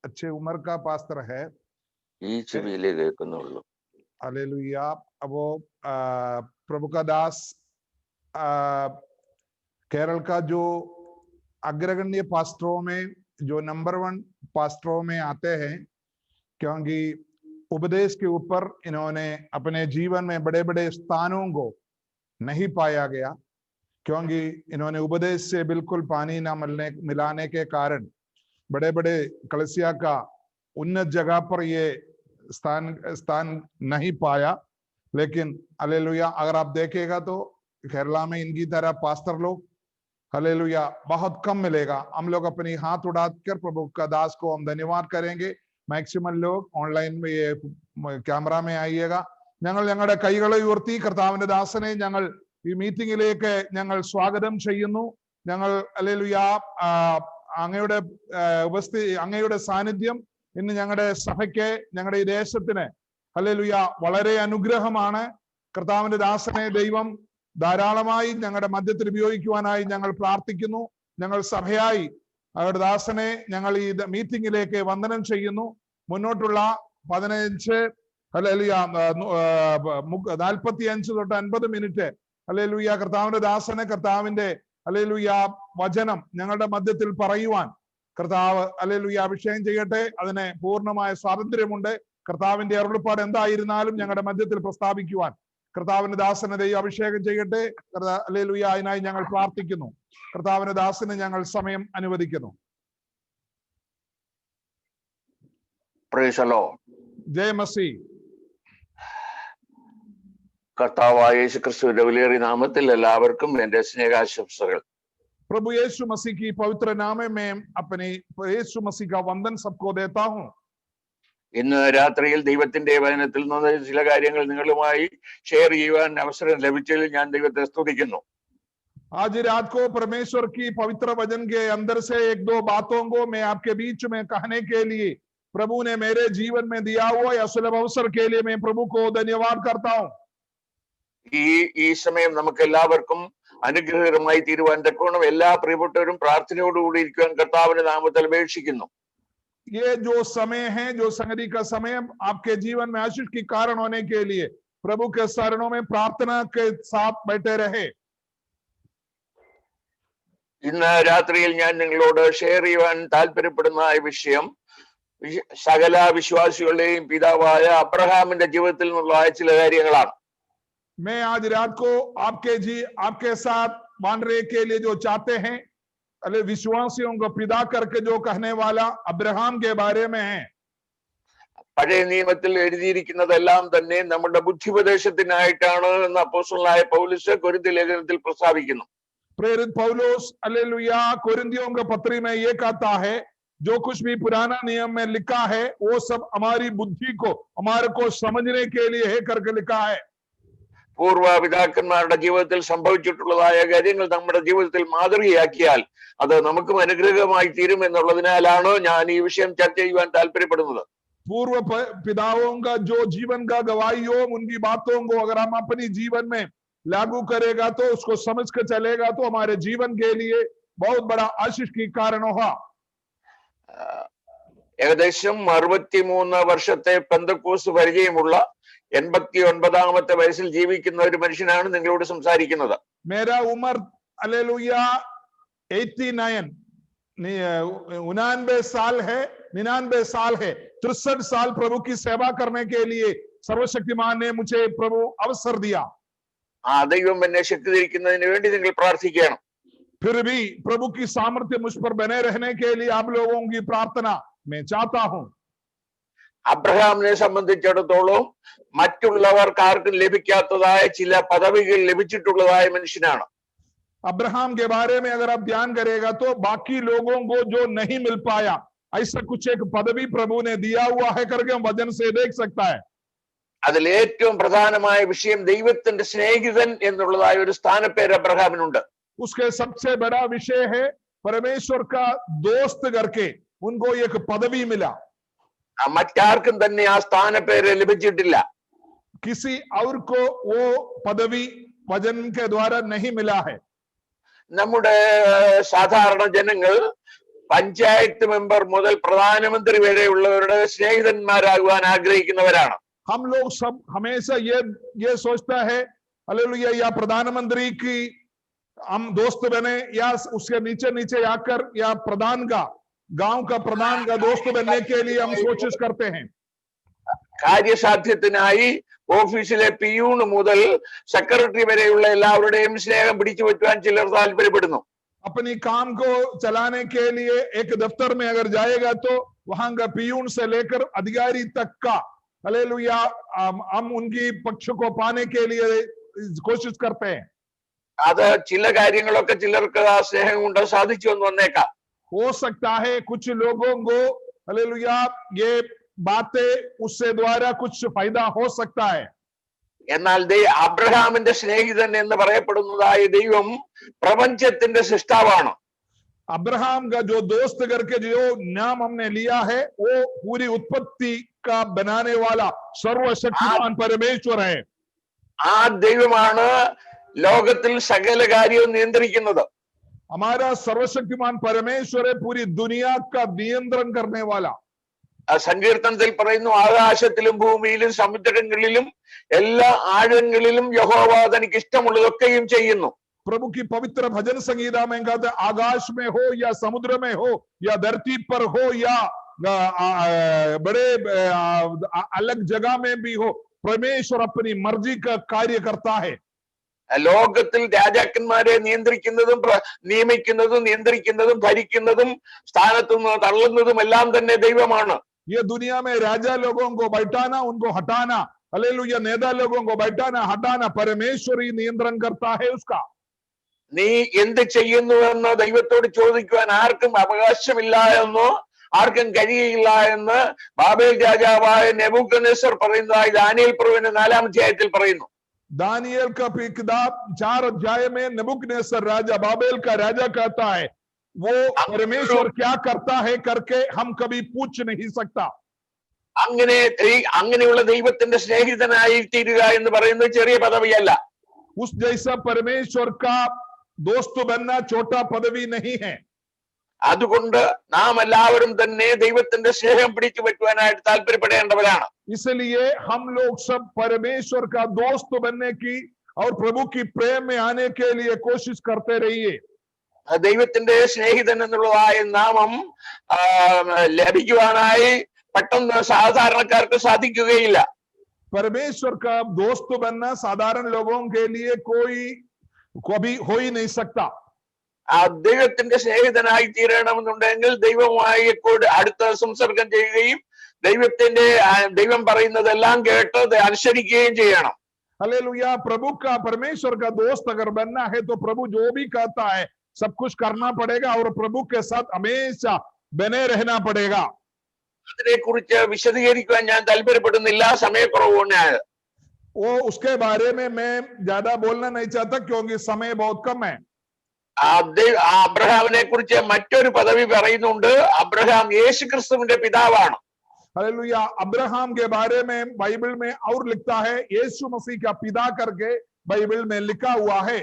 अच्छे उम्र का पास्टर है। हालेलुया। अब वो प्रभु का दास केरल का जो अग्रगण्य पास्टरों में जो नंबर 1 पास्टरों में आते हैं, क्योंकि उपदेश के ऊपर इन्होंने अपने जीवन में बड़े बड़े स्थानों को नहीं पाया गया, क्योंकि इन्होंने उपदेश से बिल्कुल पानी ना मिलाने के कारण बड़े बड़े कलीसिया का उन्नत जगह पर ये स्थान नहीं पाया। लेकिन हालेलुया, अगर आप देखेगा तो केरला में इनकी तरह पास्टर लोग हालेलुया बहुत कम मिलेगा। हम लोग अपनी हाथ उड़ाकर प्रभु का दास को हम धन्यवाद करेंगे। मैक्सिमम लोग ऑनलाइन में ये ക്യാമറ में ആയിയേगा। ഞങ്ങൾ ഞങ്ങളുടെ കൈകളെ ഉയർത്തി കർത്താവിന്റെ ദാസനെ ഞങ്ങൾ ഈ മീറ്റിംഗിലേക്ക് ഞങ്ങൾ സ്വാഗതം ചെയ്യുന്നു. ഞങ്ങൾ ഹല്ലേലൂയ അങ്ങയുടെ അങ്ങയുടെ സാന്നിധ്യം ഇന്ന് ഞങ്ങളുടെ സഭയ്ക്ക്, ഞങ്ങളുടെ ഈ ദേശത്തിന് ഹല്ലേലൂയ വളരെ അനുഗ്രഹമാണ്. കർത്താവിന്റെ ദാസനെ ദൈവം ധാരാളമായി ഞങ്ങളുടെ മധ്യത്തിൽ ഉപയോഗിക്കുവാനായി ഞങ്ങൾ പ്രാർത്ഥിക്കുന്നു. ഞങ്ങൾ സഭയായി അവരുടെ ദാസനെ ഞങ്ങൾ ഈ മീറ്റിംഗിലേക്ക് വന്ദനം ചെയ്യുന്നു. മുന്നോട്ടുള്ള 15 ഹല്ലേലൂയ 45 തൊട്ട് 50 മിനിറ്റ് ഹല്ലേലൂയ കർത്താവിന്റെ ദാസനെ കർത്താവിന്റെ ഹല്ലേലൂയ വചനം ഞങ്ങളുടെ മധ്യത്തിൽ പറയുവാൻ കർത്താവ് ഹല്ലേലൂയ അഭിഷേകം ചെയ്യട്ടെ. അതിന് പൂർണ്ണമായ സ്വാതന്ത്ര്യമുണ്ട്. കർത്താവിന്റെ അരുളപ്പാട് എന്തായിരുന്നാലും ഞങ്ങളുടെ മധ്യത്തിൽ പ്രസ്താവിക്കുവാൻ കർത്താവിന്റെ ദാസനെ ദൈവം അഭിഷേകം ചെയ്യട്ടെ. ഹല്ലേലൂയ അതിനായി ഞങ്ങൾ പ്രാർത്ഥിക്കുന്നു. കർത്താവിന്റെ ദാസന് ഞങ്ങൾ സമയം അനുവദിക്കുന്നു. Praise the Lord. ജയ മസീഹ്. കർത്താവായ യേശുക്രിസ്തുവിന്റെ വിലയേറിയ നാമത്തിൽ എല്ലാവർക്കും എന്റെ സ്നേഹാശംസകൾ. प्रभु यीशु मसीह की पवित्र नाम में अपने यीशु मसीह का वंदन सबको देता हूं. ഇന്ന് രാത്രിയിൽ ദൈവത്തിന്റെ വചനത്തിൽ നിന്ന് ചില കാര്യങ്ങൾ നിങ്ങളുമായി ഷെയർ ചെയ്യുവാൻ അവസരം ലഭിച്ചതിൽ ഞാൻ ദൈവത്തെ സ്തുതിക്കുന്നു. आज रात को परमेश्वर की पवित्र वचन के अंदर से 1-2 बातों को मैं आपके बीच में कहने के लिए प्रभु ने मेरे जीवन में दिया हुआ यह सुलभ अवसर के लिए मैं प्रभु को धन्यवाद करता हूं. ഈ സമയം നമുക്ക് എല്ലാവർക്കും അനുഗ്രഹകരമായി തീരുവാൻ തക്കവണ്ണം എല്ലാ പ്രിയപ്പെട്ടവരും പ്രാർത്ഥനയോടുകൂടി ഇരിക്കുവാൻ കർത്താവിന്റെ നാമത്തിൽ അപേക്ഷിക്കുന്നു. ये जो समय है, जो संगति का समय आपके जीवन में आशीष की कारण होने के लिए प्रभु के चरणों में प्रार्थना के साथ बैठे रहे. ഇന്ന് രാത്രിയിൽ ഞാൻ നിങ്ങളോട് ഷെയർ ചെയ്യുവാൻ താല്പര്യപ്പെടുന്ന ഈ വിഷയം സകല വിശ്വാസികളുടെയും പിതാവായ അബ്രഹാമിന്റെ ജീവിതത്തിൽ നിന്നുള്ള ചില കാര്യങ്ങളാണ്. मैं आज रात को आपके साथ बांटने के लिए जो चाहते हैं विश्वासियों को पिता करके जो कहने वाला अब्राहम के बारे में है. പഴയ നിയമത്തിൽ എഴുതിയിരിക്കുന്നതെല്ലാം തന്നെ നമ്മുടെ ബുദ്ധിപദേശത്തിനായിട്ടാണ് എന്ന് അപ്പോസ്തലനായ പൗലോസ് കൊരിന്ത്യ ലേഖനത്തിൽ പ്രസ്താവിക്കുന്നു. प्रेरित पौलुस हालेलुया कोरिन्थियों के पत्री में ये कहता है, जो कुछ भी पुराना नियम में लिखा है वो सब हमारी बुद्धि को हमारे को समझने के लिए है करके लिखा है. പൂർവ്വപിതാക്കന്മാരുടെ ജീവിതത്തിൽ സംഭവിച്ചിട്ടുള്ളതായ കാര്യങ്ങൾ നമ്മുടെ ജീവിതത്തിൽ മാതൃകയാക്കിയാൽ അത് നമുക്കും അനുഗ്രഹമായി തീരും എന്നുള്ളതിനാലാണ് ഞാൻ ഈ വിഷയം ചർച്ച ചെയ്യുവാൻ താല്പര്യപ്പെടുന്നത്. पूर्व पिताओं का जो जीवन का गवाही हो, उनकी बातों को अगर हम अपनी जीवन में लागू करेगा तो उसको समझ कर चलेगा तो हमारे जीवन के लिए बहुत बड़ा आशीष की कारण होगा. ഏകദേശം 63 വർഷത്തെ പെന്തക്കോസ്ത് പരിചയമുള്ള 89ാമത്തെ വയസ്സിൽ ജീവിക്കുന്ന ഒരു മനുഷ്യനാണ് നിങ്ങളോട് സംസാരിക്കുന്നത്. मेरा उम्र हालेलुया 89 99 साल है 63 साल प्रभु की सेवा करने के लिए सर्वशक्तिमान ने मुझे प्रभु अवसर दिया. ആ ദൈവം എന്നെ ശക്തീകരിക്കുന്നതിന് വേണ്ടി നിങ്ങൾ പ്രാർത്ഥിക്കണം. फिर भी प्रभु की सामर्थ्य मुझ पर बने रहने के लिए आप लोगों की प्रार्थना मैं चाहता हूं. അബ്രഹാമിനെ സംബന്ധിച്ചിടത്തോളം മറ്റുള്ളവർക്ക് ആർക്കും ലഭിക്കാത്തതായ ചില പദവികൾ ലഭിച്ചിട്ടുള്ളതായ മനുഷ്യനാണ്. अब्राहम के बारे में अगर आप ध्यान करेगा तो बाकी लोगों को जो नहीं मिल पाया ऐसा कुछ एक पदवी प्रभु ने दिया हुआ है करके हम वचन से देख सकता है. അതിൽ ഏറ്റവും പ്രധാനമായ വിഷയം ദൈവത്തിന്റെ സ്നേഹിതൻ എന്നുള്ളതായ ഒരു സ്ഥാനപ്പേര് അബ്രഹാമിനുണ്ട്. उसके सबसे बड़ा विषय है परमेश्वर का दोस्त करके उनको एक पदवी मिला. മറ്റാർക്കും തന്നെ ആ സ്ഥാനപ്പേര് ലഭിച്ചിട്ടില്ല. किसी और को वो पदवी वचन के द्वारा नहीं मिला है. നമ്മുടെ സാധാരണ ജനങ്ങൾ പഞ്ചായത്ത് മെമ്പർ മുതൽ പ്രധാനമന്ത്രി വരെയുള്ളവരുടെ സ്നേഹിതന്മാരാകുവാൻ ആഗ്രഹിക്കുന്നവരാണ്. हम लोग सब हमेशा ये सोचता है हालेलुया या प्रधानमंत्री की हम दोस्त बने या उसके नीचे नीचे आकर या प्रधान का गांव का प्रधान का दोस्त बनने के लिए हम कोशिश करते हैं. കാര്യസാധ്യത്തിനായി ഓഫീസിലെ പിയൂൺ മുതൽ സെക്രട്ടറി വരെയുള്ള എല്ലാവരുടെയും സ്നേഹം പിടിച്ചു പറ്റുവാൻ ചിലർ താല്പര്യപ്പെടുന്നു. अपनी काम को चलाने के लिए एक दफ्तर में अगर जाएगा तो वहां का पियून से लेकर अधिकारी तक का हालेलुया हम उनकी पक्ष को पाने के लिए कोशिश करते हैं. അത് ചില കാര്യങ്ങളൊക്കെ ചിലർക്ക് ആ സ്നേഹം കൊണ്ട് സാധിച്ചു എന്ന് വന്നേക്കാം. हो सकता है कुछ लोगों को हालेलुया ये बातें उससे द्वारा कुछ फायदा हो सकता है. എന്നാൽ അബ്രഹാമിന്റെ സ്നേഹിതൻ എന്ന് പറയപ്പെടുന്നതായ ദൈവം പ്രപഞ്ചത്തിന്റെ സൃഷ്ടാവാണ്. अब्राहम का जो दोस्त करके जो नाम हमने लिया है वो पूरी उत्पत्ति का बनाने वाला सर्वशक्तिमान परमेश्वर है. ആ ദൈവമാണ് ലോകത്തിൽ സകല കാര്യവും നിയന്ത്രിക്കുന്നത്. हमारा सर्वशक्तिमान परमेश्वर है पूरी दुनिया का नियंत्रण करने वाला. സങ്കീർത്തനത്തിൽ പറയുന്നു, ആകാശത്തിലും ഭൂമിയിലും സമുദ്രങ്ങളിലും എല്ലാ ആഴങ്ങളിലും യഹോവ തനിക്ക് ഇഷ്ടമുള്ളതൊക്കെയും ചെയ്യുന്നു. प्रभु की पवित्र भजन संगीता में कहते हैं आकाश में हो या समुद्र में हो या धरती पर हो या बड़े अलग जगह में भी हो, परमेश्वर अपनी मर्जी का कार्य करता है. ലോകത്തിൽ രാജാക്കന്മാരെ നിയന്ത്രിക്കുന്നതും നിയമിക്കുന്നതും നിയന്ത്രിക്കുന്നതും ഭരിക്കുന്നതും സ്ഥാനത്തു നിന്ന് തള്ളുന്നതും എല്ലാം തന്നെ ദൈവമാണ്. ये दुनिया में राजा लोगों को बैठाना उनको हटाना हालेलुया नेता लोगों को बैठाना हटाना परमेश्वर ही नियंत्रण करता है उसका. നീ എന്ത് ചെയ്യുന്നുവെന്ന് ദൈവത്തോട് ചോദിക്കുവാൻ ആർക്കും അവകാശമില്ല എന്നോ ആർക്കും കഴിയില്ല എന്ന് ബാബേൽ രാജാവായ നെബൂഖദ്നേസർ പറയുന്നതായി ദാനിയേൽ പ്രവചനം 4-ാം അധ്യായത്തിൽ പറയുന്നു. दानियल का किताब 4 अध्याय में नबूकदनेस्सर राजा बाबेल का राजा कहता है वो परमेश्वर क्या करता है करके हम कभी पूछ नहीं सकता. അങ്ങനെയുള്ള ദൈവത്തിന്റെ സ്നേഹിതനായി തീരുക എന്ന് പറയുന്നത് ചെറിയ പദവിയല്ല. उस जैसा परमेश्वर का दोस्त बनना छोटा पदवी नहीं है. അതുകൊണ്ട് നാം എല്ലാവരും തന്നെ ദൈവത്തിന്റെ സ്നേഹം പിടിച്ചു പറ്റുവാനായിട്ട് താല്പര്യപ്പെടേണ്ടവരാണ്. इसलिए हम लोग सब परमेश्वर का दोस्त बनने की और प्रभु की प्रेम में आने के लिए कोशिश करते रहिए. ദൈവത്തിന്റെ സ്നേഹിതൻ എന്നുള്ളതായ നാമം ലഭിക്കുവാനായി പെട്ടെന്ന് സാധാരണക്കാർക്ക് സാധിക്കുകയില്ല. परमेश्वर का दोस्त बनना साधारण लोगों के लिए कोई कभी हो ही नहीं सकता. ആ ദൈവത്തിന്റെ സ്നേഹിതനായി തീരണമെന്നുണ്ടെങ്കിൽ ദൈവവുമായി അടുത്ത സംസർഗം ചെയ്യുകയും ദൈവം പറയുന്നതെല്ലാം കേട്ട് അനുസരിക്കുകയും ചെയ്യണം. हालेलुया प्रभु का परमेश्वर का दोस्त अगर बनना है तो प्रभु जो भी कहता है सब कुछ करना पड़ेगा और प्रभु के साथ हमेशा बने रहना पड़ेगा. അതിനെ കുറിച്ച് വിശദീകരിക്കുവാൻ ഞാൻ താല്പര്യപ്പെടുന്നില്ല, സമയക്കുറവുണ്ട്. वो उसके बारे में मैं ज्यादा बोलना नहीं चाहता क्योंकि समय बहुत कम है. അബ്രഹാമിനെ കുറിച്ച് മറ്റൊരു പദവി പറയുന്നുണ്ട്. അബ്രഹാം യേശുക്രിസ്തുവിന്റെ പിതാവാണ്. हालेलुया अब्राहम के बारे में बाइबल में और लिखता है यीशु मसीह का पिता करके बाइबल में लिखा हुआ है.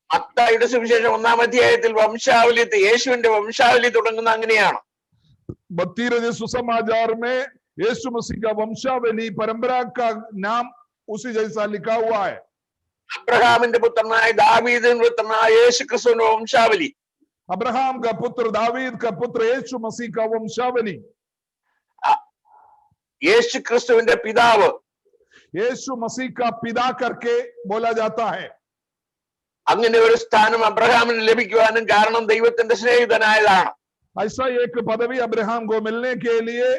മത്തായിയുടെ സുവിശേഷം 1-ാം അധ്യായത്തിൽ വംശാവലി യേശുവിന്റെ വംശാവലി തുടങ്ങുന്ന അങ്ങനെയാണ്. 32 सुसमाचार में यीशु मसीह का वंशावली परंपरा का नाम उसी जैसा लिखा हुआ है. അബ്രഹാമിന്റെ പുത്രനായ ദാവീദിന്റെ പുത്രനായ യേശുക്രിസ്തുവിന്റെ വംശാവലി. अब्राहम का पुत्र दावीद का पुत्र यीशु मसीह का वंशावली. യേശുക്രിസ്തുവിന്റെ പിതാവ് यीशु मसीह का पिता करके बोला जाता है. അങ്ങനെ ഒരു സ്ഥാനം അബ്രഹാമിന് ലഭിക്കുവാനും കാരണം ദൈവത്തിന്റെ സ്നേഹിതനായതാണ്. ऐसा एक पदवी अब्राहम को मिलने के लिए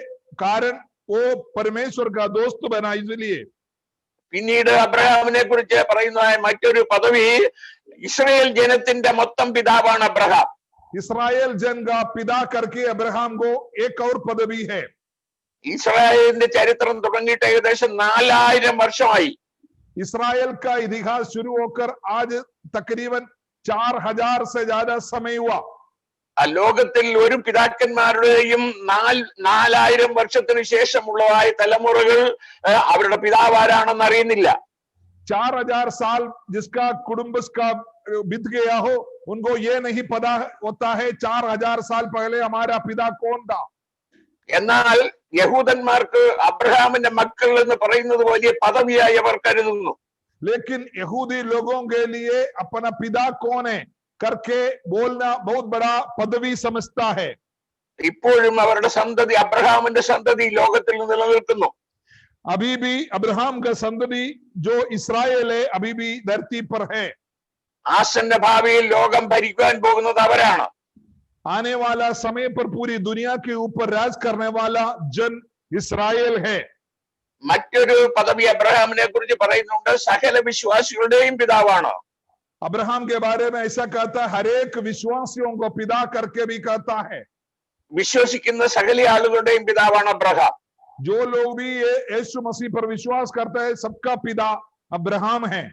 कारण वो परमेश्वर का दोस्त बना. इसलिए പിന്നീട് അബ്രഹാമിനെ കുറിച്ച് പറയുന്നതായ മറ്റൊരു പദവി ഇസ്രായേൽ ജനത്തിന്റെ മൊത്തം പിതാവാണ് അബ്രഹാം. इस्राएल जन का पिता करके अब्राहम को एक और पदवी है. ഇസ്രായേലിന്റെ ചരിത്രം തുടങ്ങിയിട്ട് ഏകദേശം 4000 വർഷമായി. इस्राएल का इतिहास शुरू होकर आज तकरीबन 4000 से ज्यादा समय हुआ. ലോകത്തിൽ ഒരു പിതാക്കന്മാരുടെയും 4000 വർഷത്തിന് ശേഷമുള്ളതായ തലമുറകൾ അവരുടെ പിതാവാരാണെന്ന് അറിയുന്നില്ല. 4000 साल जिसका कुटुंब का बीत गया हो, उनको ये नहीं पता होता है 4000 साल पहले हमारा पिता कौन था। എന്നാൽ യഹൂദന്മാർക്ക് അബ്രഹാമിന്റെ മക്കൾ എന്ന് പറയുന്നത് വലിയ പദവിയായി അവർ കരുതുന്നു. लेकिन यहूदी लोगों के लिए अपना पिता कौन है करके बोलना बहुत बड़ा पदवी समझता है। ഇപ്പോഴും അവരുടെ സന്തതി, അബ്രഹാമിന്റെ സന്തതി ലോകത്തിൽ നിലനിൽക്കുന്നു. अभी भी अब्राहम का संतति जो इस्राएल है अभी भी धरती पर है। ആസന്ന ഭാവിയിൽ ലോകം ഭരിക്കാൻ പോകുന്നത് അവരാണ്. आने वाला समय पर पूरी दुनिया के ऊपर राज करने वाला जन इस्राएल है। മറ്റൊരു പദവി അബ്രഹാമിനെ കുറിച്ച് പറയുന്നുണ്ട്, സകല വിശ്വാസികളുടെയും പിതാവാണ്. अब्राहम के बारे में ऐसा कहता है, हर एक विश्वासियों को पिता करके भी कहता है। വിശ്വസിക്കുന്ന സകല ആളുകളുടെയും പിതാവാണ് അബ്രഹാം. जो लोग भी यीशु मसीह पर विश्वास करते हैं सबका पिता अब्राहम है।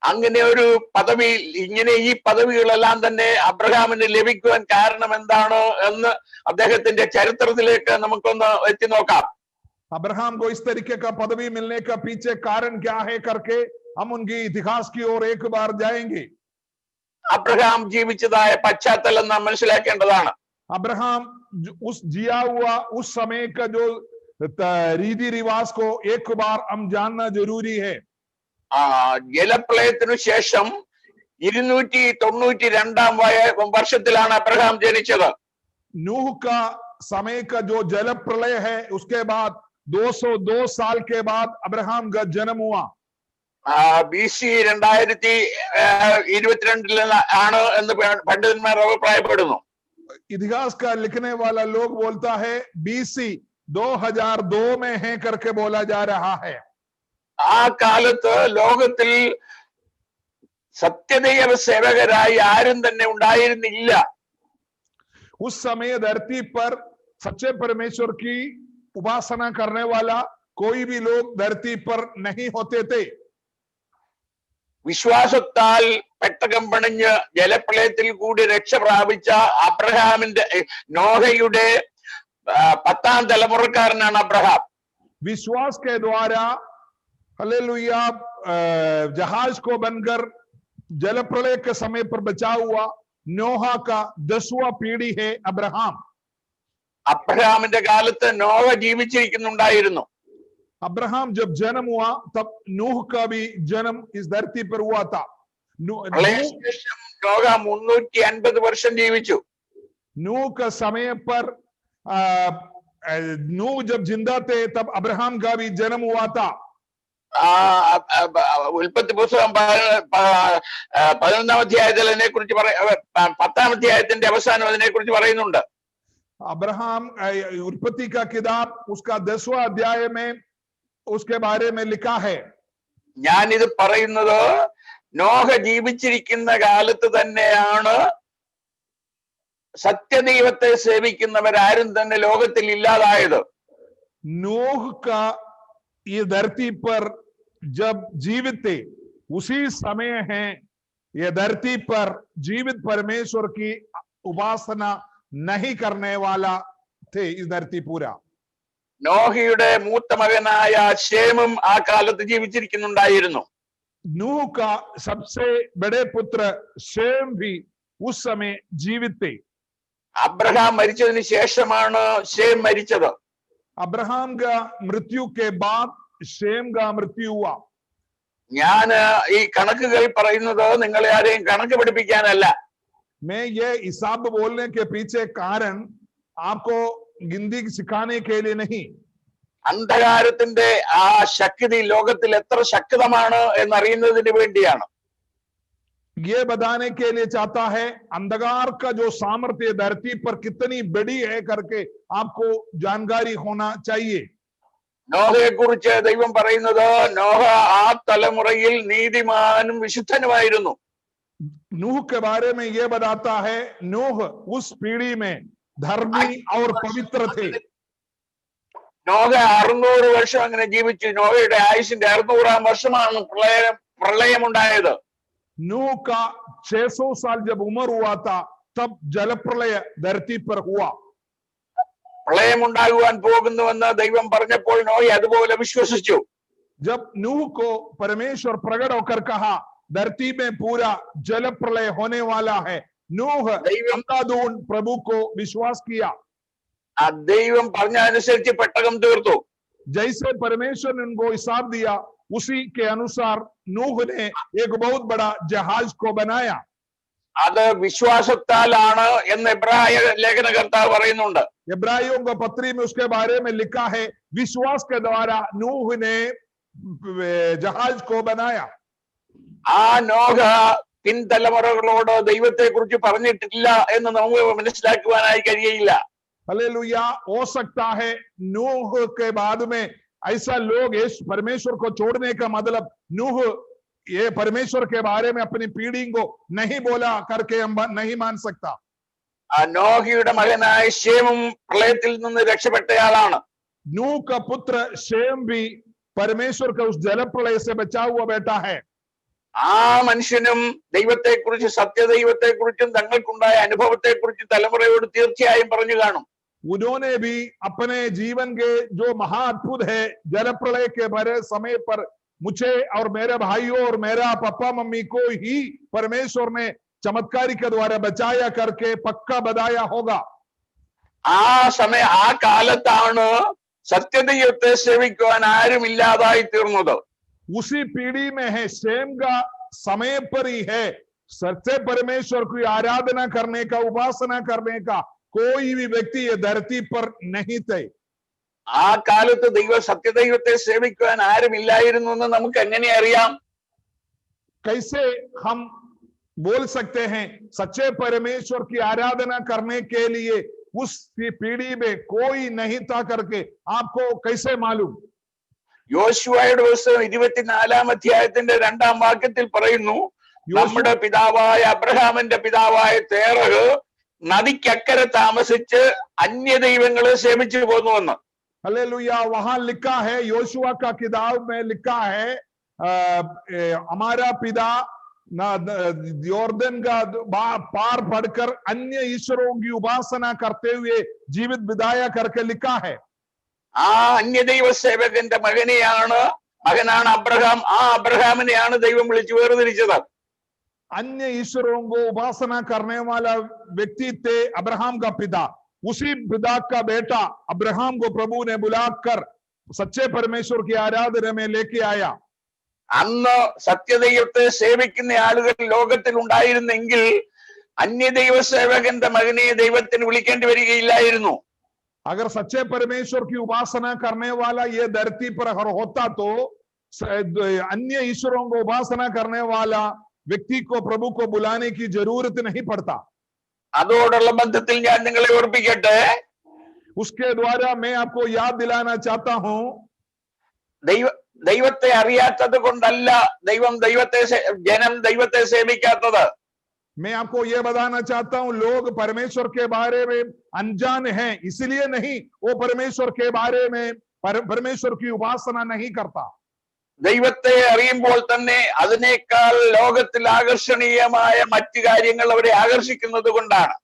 അങ്ങനെ ഒരു പദവി, ഇങ്ങനെ ഈ പദവികളെല്ലാം തന്നെ അബ്രഹാമിന് ലഭിക്കുവാൻ കാരണം എന്താണ് എന്ന് അദ്ദേഹത്തിന്റെ ചരിത്രത്തിലേക്ക് നമുക്കൊന്ന് എത്തി നോക്കാം. अब्राहम को इस तरीके का पदवी मिलने का पीछे कारण क्या है करके हम उनकी इतिहास की ओर एक बार जाएंगे। അബ്രഹാം ജീവിച്ചതായ പശ്ചാത്തലം നാം മനസ്സിലാക്കേണ്ടതാണ്. अब्राहम उस जिया हुआ उस समय का जो रीति रिवाज को एक बार हम जानना जरूरी है। ജലപ്രളയത്തിനു ശേഷം 292 വർഷത്തിലാണ് അബ്രഹാം ജനിച്ചത്. नूह का समय का जो जल प्रलय है उसके बाद 202 साल के बाद अब्राहम का जन्म हुआ। BC 2022 ആണ് എന്ന് പണ്ഡിതന്മാർ അഭിപ്രായപ്പെടുന്നു. इतिहास का लिखने वाला लोग बोलता है BC 2002 में है करके बोला जा रहा है। ആ കാലത്ത് ലോകത്തിൽ സത്യദൈവ സേവകരായി ആരും തന്നെ ഉണ്ടായിരുന്നില്ല. उस समय धरती पर सच्चे परमेश्वर की उपासना करने वाला कोई भी लोग धरती पर नहीं होते थे। വിശ്വാസത്താൽ പെട്ടകം പണിഞ്ഞ് ജലപ്രളയത്തിൽ കൂടി രക്ഷ പ്രാപിച്ച അബ്രഹാമിന്റെ, നോഹയുടെ 10ാം തലമുറക്കാരനാണ് അബ്രഹാം. विश्वास के द्वारा हालेलुया जहाज को बनकर जल प्रलय के समय पर बचा हुआ नोहा का 10वां पीढ़ी है अब्राहम। അബ്രഹാമിന്റെ കാലത്ത് നോഹ ജീവിച്ചിരിക്കുന്നുണ്ടായിരുന്നു. अब्राहम जब जन्म हुआ तब नूह का भी जन्म इस धरती पर हुआ था। നോഹ 350 വർഷം ജീവിച്ചു. नूह का समय पर नूह जब जिंदा थे तब अब्राहम का भी जन्म हुआ था। ഉൽപ്പത്തി പുസ്തകം 11ാം അധ്യായത്തിൽ അതിനെ കുറിച്ച് 10ാം അധ്യായത്തിന്റെ അവസാനം അതിനെ കുറിച്ച് പറയുന്നുണ്ട്. अब्राहम उत्पत्ति का किताब उसका 10वां अध्याय में उसके बारे में लिखा है। ഞാൻ ഇത് പറയുന്നത് നോഹ ജീവിച്ചിരിക്കുന്ന കാലത്ത് തന്നെയാണ് സത്യദൈവത്തെ സേവിക്കുന്നവരാരും തന്നെ ലോകത്തിൽ ഇല്ലാതായത്. नूह का ये धरती पर जब जीवित थे उसी समय है ये धरती पर जीवित परमेश्वर की उपासना नहीं करने वाला थे इस धरती पूरा। നോഹയുടെ മൂത്ത മകനായ ശേമും ആ കാലത്ത് ജീവിച്ചിരിക്കുന്നുണ്ടായിരുന്നു. नूह का सबसे बड़े पुत्र शेम भी उस समय जीवित थे। അബ്രഹാം മരിച്ചതിന് ശേഷമാണ് ശേം മരിച്ചത്. अब्राहम का मृत्यु के बाद शेम का मृत्यु हुआ। ഞാൻ ഈ കണക്കുകൾ പറയുന്നത് നിങ്ങളെ ആരെയും കണക്ക് പഠിപ്പിക്കാനല്ല. मैं ये हिसाब बोलने के पीछे कारण आपको गिनती सिखाने के लिए नहीं। അന്ധകാരത്തിന്റെ ആ ശക്തി ലോകത്തിൽ എത്ര ശക്തമാണ് എന്നറിയുന്നതിന് വേണ്ടിയാണ്. ये बताने के लिए चाहता है अंधकार का जो सामर्थ्य धरती पर कितनी बड़ी है करके आपको जानकारी होना चाहिए। നോഹയെ കുറിച്ച് ദൈവം പറയുന്നത് നോഹ ആ തലമുറയിൽ നീതിമാനും വിശുദ്ധനുമായിരുന്നു. नूह के बारे में ये बताता है नूह उस पीढ़ी में धर्मी और पवित्र थे। നോഹ 600 വർഷം അങ്ങനെ ജീവിച്ചു. നോഹയുടെ ആയുഷിന്റെ 600ാം വർഷമാണ് പ്രളയം ഉണ്ടായത്. नूह का 600 साल जब उम्र हुआ था तब जल प्रलय धरती पर हुआ। പ്രളയം ഉണ്ടാകുവാൻ പോകുന്നുവെന്ന് ദൈവം പറഞ്ഞപ്പോൾ നോഹ അതുപോലെ വിശ്വസിച്ചു. जब नूह को परमेश्वर प्रकट होकर कहा धरती में पूरा जल प्रलय होने वाला है। नूह अंधाधुन प्रभु को विश्वास किया, ദൈവം പറഞ്ഞ അനുസരിച്ച് പെട്ടകം തീർത്തു. जैसे परमेश्वर ने उनको हिसाब दिया उसी के अनुसार नूह ने एक बहुत बड़ा जहाज को बनाया। അത് വിശ്വാസത്താലാണ് എന്ന് എബ്രായ ലേഖനകർത്താവ് പറയുന്നുണ്ട്. इब्राहियों का पत्री में उसके बारे में लिखा है, विश्वास के द्वारा नूह ने जहाज को बनाया। ആ നോഹ പിൻതലമുറകളോട് ദൈവത്തെ കുറിച്ച് പറഞ്ഞിട്ടില്ല എന്ന് നമുക്ക് മനസ്സിലാക്കുവാനായി കഴിയില്ല. हालेलुया। हो सकता है नूह के बाद में ऐसा लोग इस परमेश्वर को छोड़ने का मतलब नूह ये परमेश्वर के बारे में अपनी पीढ़ी को नहीं बोला करके हम नहीं मान सकता। നോഹയുടെ മകനായ ശേമും പ്രളയത്തിൽ നിന്ന് രക്ഷപ്പെട്ടയാളാണ്. नूह का पुत्र शेम भी परमेश्वर का उस जल प्रलय से बचा हुआ बेटा है। ആ മനുഷ്യനും ദൈവത്തെ കുറിച്ച് സത്യദൈവത്തെ കുറിച്ചും തങ്ങൾക്കുണ്ടായ അനുഭവത്തെ കുറിച്ച് തലമുറയോട് തീർച്ചയായും പറഞ്ഞു കാണും. उन्होंने भी अपने जीवन के जो महा अद्भुत है जल प्रलय के भरे समय पर मुझे और मेरे भाइयों और मेरा पापा मम्मी को ही परमेश्वर ने चमत्कारी के द्वारा बचाया करके पक्का बताया होगा। ആ കാലത്താണ് സത്യദൈവത്തെ സേവിക്കുവാൻ ആരും ഇല്ലാതായി തീർന്നത്. उसी पीढ़ी में है, शेम का समय पर ही है सच्चे परमेश्वर की आराधना करने का, उपासना करने का कोई भी व्यक्ति ये धरती पर नहीं थे। ആ കാലത്ത് സത്യദൈവത്തെ സേവിക്കുവാൻ ആരും ഇല്ലായിരുന്നു എന്ന് നമുക്ക് എങ്ങനെ അറിയാം? कैसे हम बोल सकते हैं सच्चे परमेश्वर की आराधना करने के लिए उस पीढ़ी में कोई नहीं था करके आपको कैसे मालूम? യോശുവയുടെ പുസ്തകം 24 അധ്യായത്തിന്റെ 2-ാം വാക്യത്തിൽ പറയുന്നു, നമ്മുടെ പിതാവായ അബ്രഹാമിന്റെ പിതാവായ തേറഹ് നദിക്കക്കരെ താമസിച്ച് അന്യദൈവങ്ങളെ സേവിച്ചു പോന്നുവെന്ന്. हालेलुया। वहां लिखा है, योशुआ का किताब में लिखा है, हमारा पिता यॉर्दन का पार पढ़कर अन्य ईश्वरों की उपासना करते हुए जीवित बिताया करके लिखा है। ആ അന്യദൈവ സേവകന്റെ മകനാണ് അബ്രഹാം. ആ അബ്രഹാമിനെയാണ് ദൈവം വിളിച്ചു വേർതിരിച്ചത്. अन्य ईश्वरों को उपासना करने वाला व्यक्ति थे अब्राहम का पिता। उसी पिता का बेटा अब्राहम को प्रभु ने बुलाकर सच्चे परमेश्वर की आराधना में लेके आया। അന്ന് സത്യദൈവത്തെ സേവിക്കുന്ന ആളുകൾ ലോകത്തിൽ ഉണ്ടായിരുന്നെങ്കിൽ അന്യദൈവ സേവകന്റെ മകനെ ദൈവത്തിന് വിളിക്കേണ്ടി വരികയില്ലായിരുന്നു. अगर सच्चे परमेश्वर की उपासना करने वाला ये धरती पर होता तो अन्य ईश्वरों को उपासना करने वाला व्यक्ति को प्रभु को बुलाने की जरूरत नहीं पड़ता। അതോടുള്ള ബന്ധത്തിൽ ഞാൻ നിങ്ങളെ ഓർപ്പിക്കട്ടെ, उसके द्वारा मैं आपको याद दिलाना चाहता हूं, ദൈവത്തെ അറിയാത്തത് കൊണ്ടല്ല ജനം ദൈവത്തെ സേവിക്കാത്തത്. मैं आपको यह बताना चाहता हूं, लोग परमेश्वर के बारे में अनजान हैं, इसलिए नहीं वो परमेश्वर के बारे में परमेश्वर की उपासना नहीं करता। ദൈവത്തെ അറിയുമ്പോൾ തന്നെ അതിനേക്കാൾ ലോകത്തിൽ ആകർഷണീയമായ മറ്റു കാര്യങ്ങൾ അവരെ ആകർഷിക്കുന്നത് കൊണ്ടാണ്.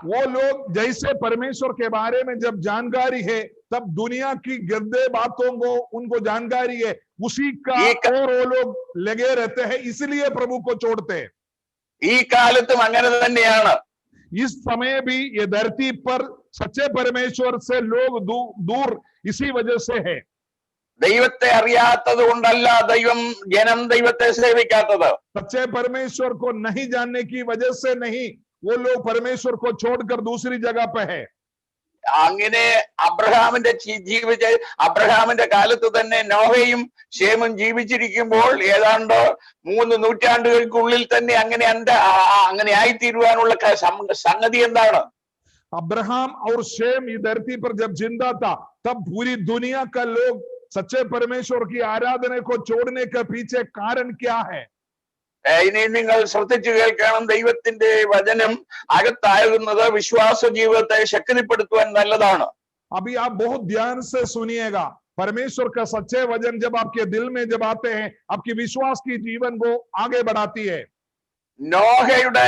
वो लोग जैसे परमेश्वर के बारे में जब जानकारी है तब दुनिया की गंदे बातों को उनको जानकारी है, उसी का और वो लोग लगे रहते हैं, इसलिए प्रभु को छोड़ते हैं। ഈ കാലത്തും അങ്ങനെ തന്നെയാണ്. इस समय भी ये धरती पर सच्चे परमेश्वर से लोग दूर इसी वजह से है। ദൈവത്തെ അറിയാത്തത് കൊണ്ടല്ല ജനം ദൈവത്തെ സേവിക്കാത്തത്. सच्चे परमेश्वर को नहीं जानने की वजह से नहीं, वो लोग परमेश्वर को छोड़कर दूसरी जगह पे है। അങ്ങനെ അബ്രഹാമിന്റെ കാലത്ത് തന്നെ നോഹയും ശേമും ജീവിച്ചിരിക്കുമ്പോൾ ഏതാണ്ട് 3 നൂറ്റാണ്ടുകൾക്കുള്ളിൽ തന്നെ അങ്ങനെ ആയിത്തീരുവാനുള്ള സംഗതി എന്താണ്? अब्राहम और शेम ये धरती पर जब जिंदा था तब पूरी दुनिया का लोग सच्चे परमेश्वर की आराधना को छोड़ने के पीछे कारण क्या है? ഇനി നിങ്ങൾ ശ്രദ്ധിച്ചു കേൾക്കണം. ദൈവത്തിന്റെ വചനം അകത്താകുന്നത് വിശ്വാസ ജീവിതത്തെ ശക്തിപ്പെടുത്തുവാൻ നല്ലതാണ്. अभी आप बहुत ध्यान से सुनिएगा, परमेश्वर का सच्चे वचन जब आपके दिल में जब आते हैं, आपकी विश्वास की जीवन को आगे बढ़ाती है। നോഹയുടെ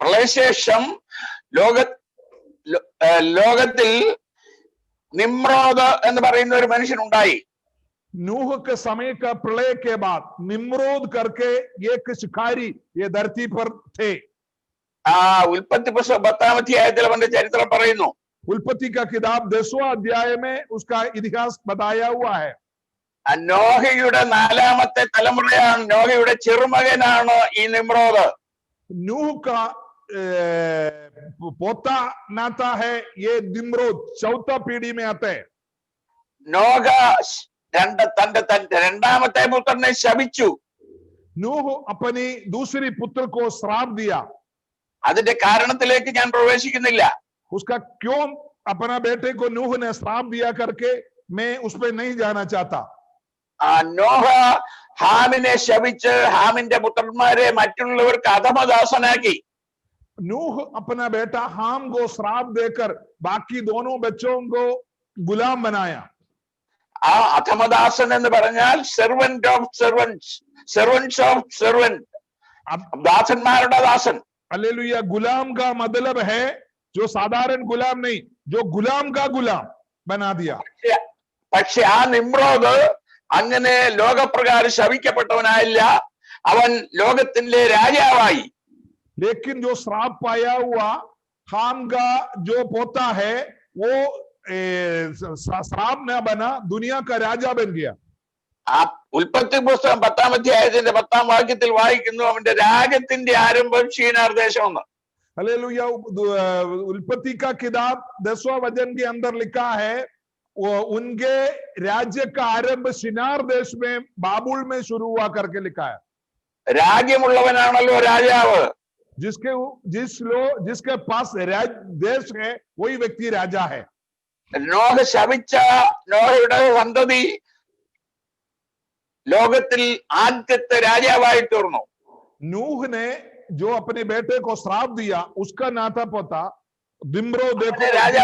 പ്രളയശേഷം ലോകത്തിൽ നിമ്രോദ് എന്ന് പറയുന്ന ഒരു മനുഷ്യനുണ്ടായി. नूह के समय का प्रलय के बाद निम्रोद करके एक शिकारी ये धरती पर थे। ഉൽപ്പത്തി പുസ്തകം 10-ാം അധ്യായത്തിൽ അവന്റെ ചരിത്രം പറയുന്നു. उत्पत्ति का किताब 10वां अध्याय में उसका इतिहास बताया हुआ है। നോഹയുടെ 4ാമത്തെ തലമുറയാണ്, നോഹയുടെ ചെറുമകനാണ് ഈ നിമ്രോദ്. नूह का पोता नाता है ये निम्रोद, चौथा पीढ़ी में आता है। നോഹ തന്റെ 2ാമത്തെ പുത്രനെ ശപിച്ചു. नूह अपनी दूसरी पुत्र को श्राप दिया। അതിന്റെ കാരണത്തിലേക്ക് ഞാൻ പ്രവേശിക്കുന്നില്ല. उसका क्यों अपना बेटे को नूह ने श्राप दिया करके मैं उस पर नहीं जाना चाहता। നോഹ ഹാമിനെ ശപിച്ച് ഹാമിന്റെ പുത്രന്മാരെ മറ്റുള്ളവർക്ക് അധമദാസനാക്കി. नूह अपना बेटा हाम को श्राप देकर बाकी दोनों बच्चों को गुलाम बनाया। ആ അധമദാസൻ എന്ന് പറഞ്ഞാൽ servant of servants, servants of servant, ദാസന്മാരുടെ ദാസൻ. हालेलुया। गुलाम का मतलब है जो साधारण गुलाम नहीं, जो गुलाम का गुलाम बना दिया। പക്ഷെ ആ നിമ്രോദ് അങ്ങനെ ലോകപ്രകാരം ശപിക്കപ്പെട്ടവനായില്ല, അവൻ ലോകത്തിന്റെ രാജാവായി. लेकिन जो श्राप पाया हुआ हाम का जो पोता है वो श्राप न बना, दुनिया का राजा बन गया। ആ ഉൽപ്പത്തി പുസ്തകം 10-ാം അധ്യായത്തിന്റെ 10-ാം വാക്യത്തിൽ വായിക്കുന്നു, അവന്റെ രാജ്യത്തിന്റെ ആരംഭം ഷീനാർ ദേശമെന്ന്. हालेलुया। उत्पत्ति का किताब 10वां वचन के अंदर लिखा है वो उनके राज्य का आरंभ शिनार देश में बाबुल में शुरू हुआ करके लिखा है। രാജ്യമുള്ളവനാണല്ലോ രാജാവ്. जिसके पास देश है वही व्यक्ति राजा है। നോഹ ശപിച്ച നോഹയുടെ സന്തതി ലോകത്തിൽ ആദ്യത്തെ രാജാവായി തീർന്നു. नूह ने जो अपने बेटे को श्राप दिया उसका नाता पोता निम्रोद देखो राजा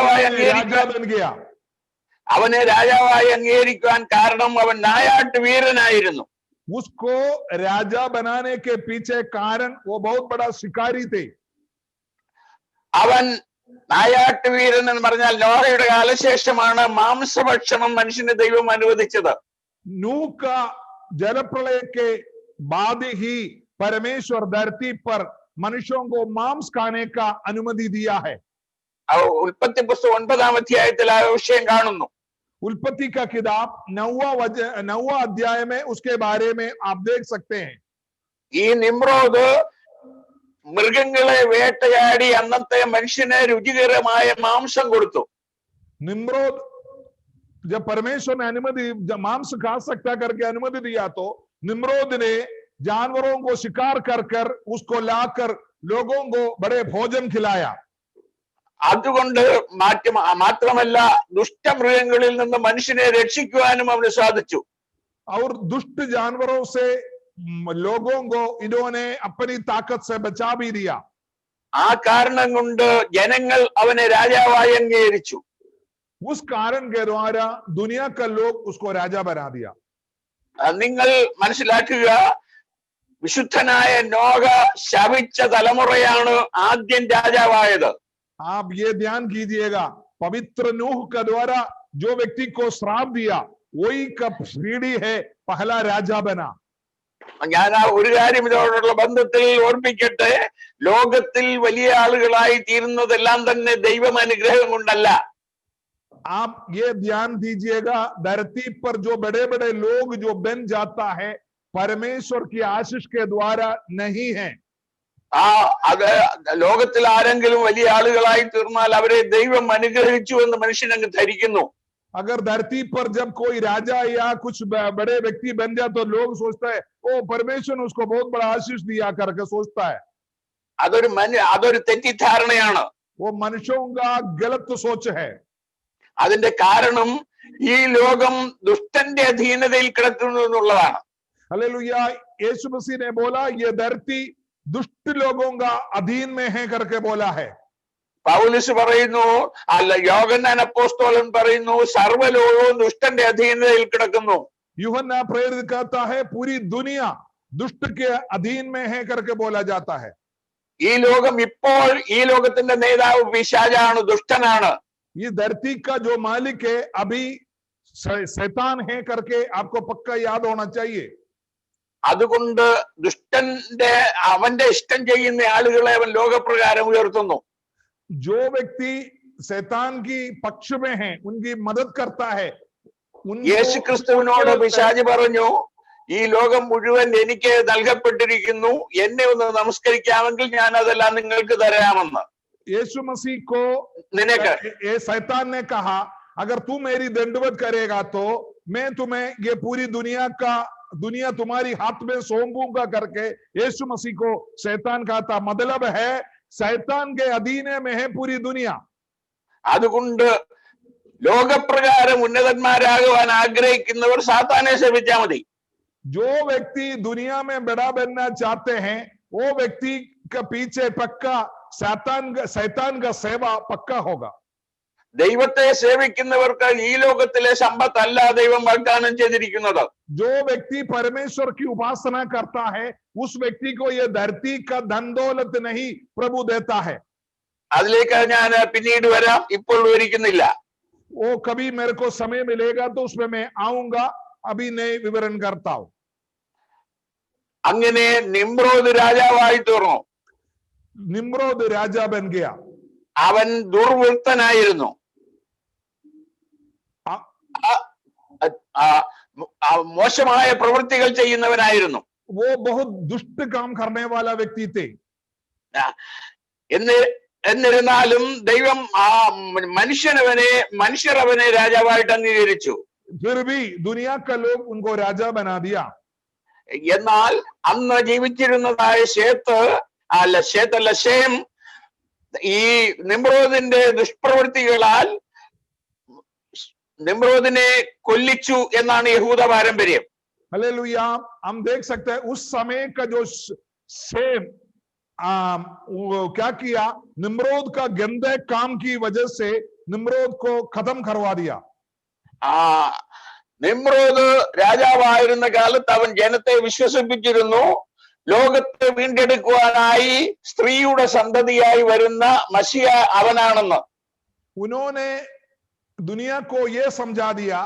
बन गया। അവനെ രാജാവായി അംഗീകരിക്കാൻ കാരണം അവൻ നായാട്ട് വീരനായിരുന്നു. उसको राजा बनाने के पीछे कारण वो बहुत बड़ा शिकारी थे। അവൻ നായാട്ട് വീരൻ എന്ന് പറഞ്ഞാൽ നോഹയുടെ കാലശേഷമാണ് മാംസഭക്ഷണം മനുഷ്യന് ദൈവം അനുവദിച്ചത്. नूह का जलप्रलय के बाद ही परमेश्वर धरती पर मनुष्यों को मांस खाने का अनुमति दिया है। ഉൽപ്പത്തി പുസ്തകം 9-ാം അധ്യായത്തിൽ ആ വിഷയം കാണുന്നു. उत्पत्ति का किताब 9वां अध्याय में उसके बारे में आप देख सकते हैं। ഈ നിമ്രോദ് മൃഗങ്ങളെ വേട്ടയാടി അന്നത്തെ മനുഷ്യന് രുചികരമായ മാംസം കൊടുത്തു. निम्रोद जब परमेश्वर ने अनुमति मांस खा सकता करके अनुमति दिया तो निम्रोद ने जानवरों को शिकार कर उसको लाकर लोगों को बड़े भोजन खिलाया। അതുകൊണ്ട് മാത്രമല്ല ദുഷ്ടമൃഗങ്ങളിൽ നിന്ന് മനുഷ്യനെ രക്ഷിക്കുവാനും അവന് സാധിച്ചു. और दुष्ट जानवरों से लोगों को इन्होंने अपनी ताकत से बचा भी दिया। ആ കാരണം കൊണ്ട് ജനങ്ങൾ അവനെ രാജാവായി അംഗീകരിച്ചു. उस कारण के द्वारा दुनिया का लोग उसको राजा बना दिया। നിങ്ങൾ മനസ്സിലാക്കുക, വിശുദ്ധനായ നോഹ ശപിച്ച തലമുറയാണ് ആദ്യം രാജാവായത്. आप ये ध्यान कीजिएगा, पवित्र नूह का द्वारा जो व्यक्ति को श्राप दिया वही का पीढ़ी है पहला राजा बना। ഞാൻ ആ ഒരു കാര്യം ഇതോടുള്ള ബന്ധത്തിൽ ഓർമ്മിക്കട്ടെ, ലോകത്തിൽ വലിയ ആളുകളായി തീരുന്നതെല്ലാം തന്നെ ദൈവം അനുഗ്രഹം കൊണ്ടല്ല. आप ये ध्यान दीजिएगा, धरती पर जो बड़े बड़े लोग जो बन जाता है परमेश्वर की आशीष के द्वारा नहीं है। അത് ലോകത്തിൽ ആരെങ്കിലും വലിയ ആളുകളായി തീർന്നാൽ അവരെ ദൈവം അനുഗ്രഹിച്ചു എന്ന് മനുഷ്യൻ അങ്ങ് ധരിക്കുന്നു. अगर धरती पर जब कोई राजा या कुछ बड़े व्यक्ति बन जाए तो लोग सोचता है ओ परमेश्वर ने उसको बहुत बड़ा आशीष दिया करके सोचता है। അതൊരു തെറ്റിദ്ധാരണയാണ്. वो मनुष्यों का गलत सोच है। അതിന്റെ കാരണം ഈ ലോകം ദുഷ്ടന്റെ അധീനതയിൽ കിടക്കുന്നു എന്നുള്ളതാണ്. हालेलुया। यीशु मसीह ने बोला ये धरती दुष्ट लोगों का अधीन में है करके बोला है। പൗലോസ് പറയുന്നു, അല്ല യോഹന്നാൻ അപ്പോസ്തലൻ പറയുന്നു, സർവ്വലോകവും ദുഷ്ടന്റെ അധീനതയിൽ കിടക്കുന്നു. यूहन्ना प्रेरित कहता है पूरी दुनिया दुष्ट के अधीन में है करके बोला जाता है। ഈ ലോകം ഇപ്പോൾ ഈ ലോകത്തിന്റെ നേതാവ് പിശാചാണ്, ദുഷ്ടനാണ്. ये धरती का जो मालिक है अभी शैतान है करके आपको पक्का याद होना चाहिए। അതുകൊണ്ട് ദുഷ്ടന്റെ അവന്റെ ഇഷ്ടം ചെയ്യുന്ന ആളുകളെ അവൻ ലോകപ്രകാരം ഉയർത്തുന്നു. जो व्यक्ति शैतान की पक्ष में है, उनकी मदद करता है, യേശു ക്രിസ്തുവിനോട് പിശാച് പറഞ്ഞു, ഈ ലോകം മുഴുവൻ എനിക്ക് നൽകപ്പെട്ടിരിക്കുന്നു, എന്നെ ഒന്ന് നമസ്കരിക്കാമെങ്കിൽ ഞാൻ അതെല്ലാം നിങ്ങൾക്ക് തരാമെന്ന്. यीशु मसीह को നിനക്ക് शैतान ने कहा, अगर तू मेरी दंडवत करेगा तो मैं तुम्हें ये पूरी दुनिया तुम्हारी हाथ में सौंपूंगा करके यीशु मसीह को शैतान कहा था। मतलब है शैतान के अधीन में है पूरी दुनिया। അതുകൊണ്ട് ലോകപ്രകാരം ഉന്നതന്മാരാകുവാൻ ആഗ്രഹിക്കുന്നവർ സാത്താനെ സേവിച്ചാൽ മതി. जो व्यक्ति दुनिया में बड़ा बनना चाहते हैं, वो व्यक्ति के पीछे पक्का शैतान का सेवा पक्का होगा। ദൈവത്തെ സേവിക്കുന്നവർക്ക് ഈ ലോകത്തിലെ സമ്പത്തല്ല ദൈവം വാഗ്ദാനം ചെയ്തിരിക്കുന്നത്. जो व्यक्ति परमेश्वर की उपासना करता है, उस व्यक्ति को ये धरती का धन दौलत नहीं प्रभु देता है। അതിലേക്ക് ഞാൻ പിന്നീട് വരാം, ഇപ്പോൾ വിവരിക്കുന്നില്ല. वो कभी मेरे को समय मिलेगा तो उसमें मैं आऊंगा, अभी नहीं विवरण करता हूं। അങ്ങനെ നിമ്രോദ് രാജാവായി തീർന്നു. निम्रोद राजा बन गया। അവൻ ദുർവൃത്തനായിരുന്നു, മോശമായ പ്രവൃത്തികൾ ചെയ്യുന്നവനായിരുന്നു. वो बहुत दुष्ट काम करने वाला व्यक्ति थे। എന്നിരുന്നാലും ദൈവം ആ മനുഷ്യർ അവനെ രാജാവായിട്ട് അംഗീകരിച്ചു. फिर भी दुनिया का लोग उनको राजा बना दिया। എന്നാൽ അന്ന് ജീവിച്ചിരുന്നതായ ശേം ഈ നിമ്രോദിന്റെ ദുഷ്പ്രവൃത്തികളാൽ നിമ്രോദിനെ കൊല്ലിച്ചു എന്നാണ് യഹൂദ പാരമ്പര്യം. हालेलुया। हम देख सकते हैं उस समय का जो शेम क्या किया, निम्रोद का गंदे काम की वजह से निम्रोद को खत्म करवा दिया। നിമ്രോദ് രാജാവായിരുന്ന കാലത്ത് അവൻ ജനത്തെ വിശ്വസിപ്പിച്ചിരുന്നു ലോകത്തെ വീണ്ടെടുക്കുവാനായി സ്ത്രീയുടെ സന്തതിയായി വരുന്ന മശിയ അവനാണെന്ന്. उन्होंने दुनिया को यह समझा दिया,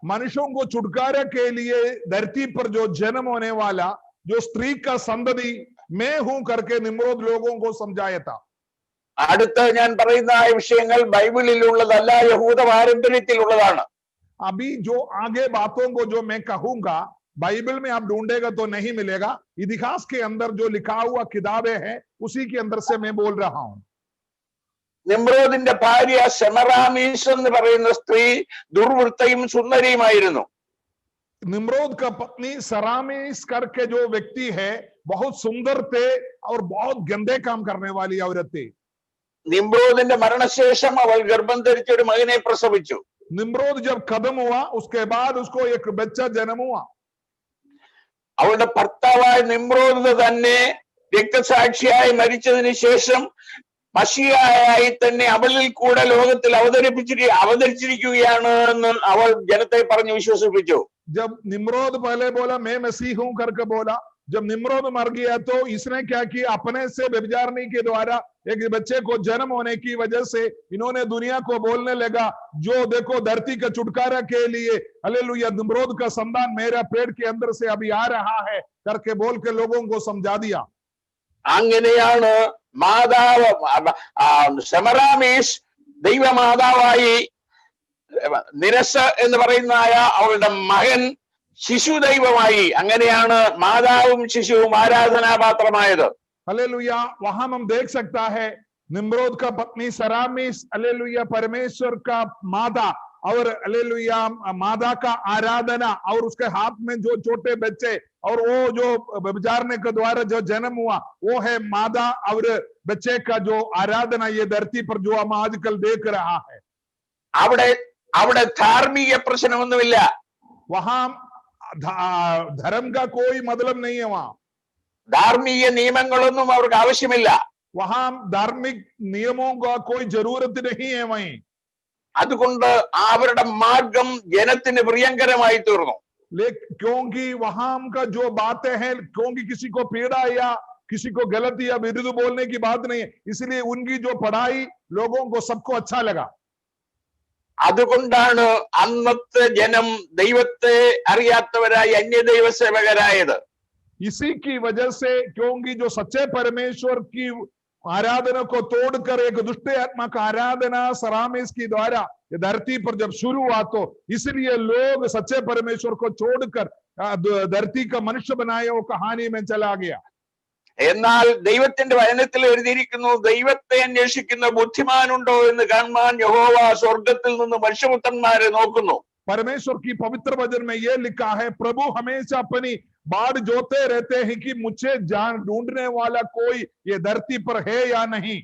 मनुष्यों को छुटकारा के लिए धरती पर जो जन्म होने वाला जो स्त्री का संतति मैं हूं करके निम्रोद लोगों को समझाया था। അടുത്ത ഞാൻ പറയുന്ന വിഷയങ്ങൾ ബൈബിളിലുള്ളതല്ല, യഹൂദ പാരമ്പര്യത്തിലുള്ളതാണ്. अभी जो आगे बातों को जो मैं कहूंगा बाइबल में आप ढूंढेगा तो नहीं मिलेगा, इतिहास के अंदर जो लिखा हुआ किताबें हैं उसी के अंदर से मैं बोल रहा हूं। നിമ്രോദിന്റെ ഭാര്യ സെമറാമീസ് എന്ന് പറയുന്ന സ്ത്രീ ദുർവൃത്തയും സുന്ദരിയുമായിരുന്നു. निम्रोद का पत्नी सरामीस करके जो व्यक्ति है बहुत सुंदर थे और बहुत गंदे काम करने वाली औरत थी। നിമ്രോദിന്റെ മരണശേഷം അവൾ ഗർഭം ധരിച്ച് ഒരു മകനെ പ്രസവിച്ചു. निम्रोद जब खत्म हुआ उसके बाद उसको एक बच्चा जन्म हुआ। അവളുടെ ഭർത്താവായ നിമ്രോദ് തന്നെ രക്തസാക്ഷിയായി മരിച്ചതിന് ശേഷം മശിയായി തന്നെ അവളിൽ കൂടെ ലോകത്തിൽ അവതരിച്ചിരിക്കുകയാണ് എന്ന് അവൾ ജനത്തെ പറഞ്ഞ് വിശ്വസിപ്പിച്ചു. जब निम्रोद पहले बोला मैं मसीह हूं करके बोला, जब निम्रोद मर गया तो इसने क्या किया, अपने से व्यभिचारणी के द्वारा एक बच्चे को जन्म होने की वजह से इन्होंने दुनिया को बोलने लगा, जो देखो धरती का छुटकारा के लिए हालेलुया निम्रोद का संतान मेरा पेट के अंदर से अभी आ रहा है करके बोल के लोगों को समझा दिया। അങ്ങനെയാണ് മാതാവ് സെമറാമീസ് ദൈവമാതാവായി, നിരസ് എന്ന് പറയുന്നതായ അവളുടെ മകൻ ശിശു ദൈവമായി. അങ്ങനെയാണ് മാതാവും ശിശുവും ആരാധനാപാത്രമായത്. हालेलुया। वहां हम देख सकता है निम्रोद का पत्नी सरामीस हालेलुया परमेश्वर का मादा और हालेलुया मादा का आराधना और उसके हाथ में जो छोटे बच्चे और वो जो व्यभिचारने के द्वारा जो जन्म हुआ वो है मादा और बच्चे का जो आराधना ये धरती पर जो हम आजकल देख रहा है। അവിടെ ധാർമ്മിക പ്രശ്നമൊന്നുമില്ല. वहां धर्म का कोई मतलब नहीं है। वहां ധാർമ്മിക നിയമങ്ങളൊന്നും അവർക്ക് ആവശ്യമില്ല. वहां धार्मिक नियमों का कोई जरूरत नहीं है वहीं। അതുകൊണ്ട് അവരുടെ മാർഗം ജനത്തിന് പ്രിയങ്കരമായി തീർന്നു. क्योंकि वहां का जो बातें हैं, क्योंकि किसी को पीड़ा या किसी को गलत या विरुद्ध बोलने की बात नहीं है, इसलिए उनकी जो पढ़ाई लोगों को सबको अच्छा लगा। അതുകൊണ്ടാണ് അന്നത്തെ ജനം ദൈവത്തെ അറിയാത്തവരായി അന്യദൈവ സേവകരായത്. इसी की वजह से, क्योंकि जो सच्चे परमेश्वर की आराधना को तोड़कर एक दुष्ट आत्मा का आराधना सरामेस की द्वारा ये धरती पर जब शुरू हुआ, तो इसलिए लोग सच्चे परमेश्वर को छोड़कर धरती का मनुष्य बनाया, वो कहानी में चला गया. എന്നാൽ ദൈവത്തിന്റെ വചനത്തിൽ എഴുതിയിരിക്കുന്നു, ദൈവത്തെ അന്വേഷിക്കുന്ന ബുദ്ധിമാനുണ്ടോ എന്ന് കാണുവാൻ യഹോവ സ്വർഗത്തിൽ നിന്ന് മനുഷ്യപുത്രന്മാരെ നോക്കുന്നു. परमेश्वर की पवित्र वचन में यह लिखा है, प्रभु हमेशा अपनी बाढ़ जोते रहते हैं कि मुझे जान ढूंढने वाला कोई ये धरती पर है या नहीं.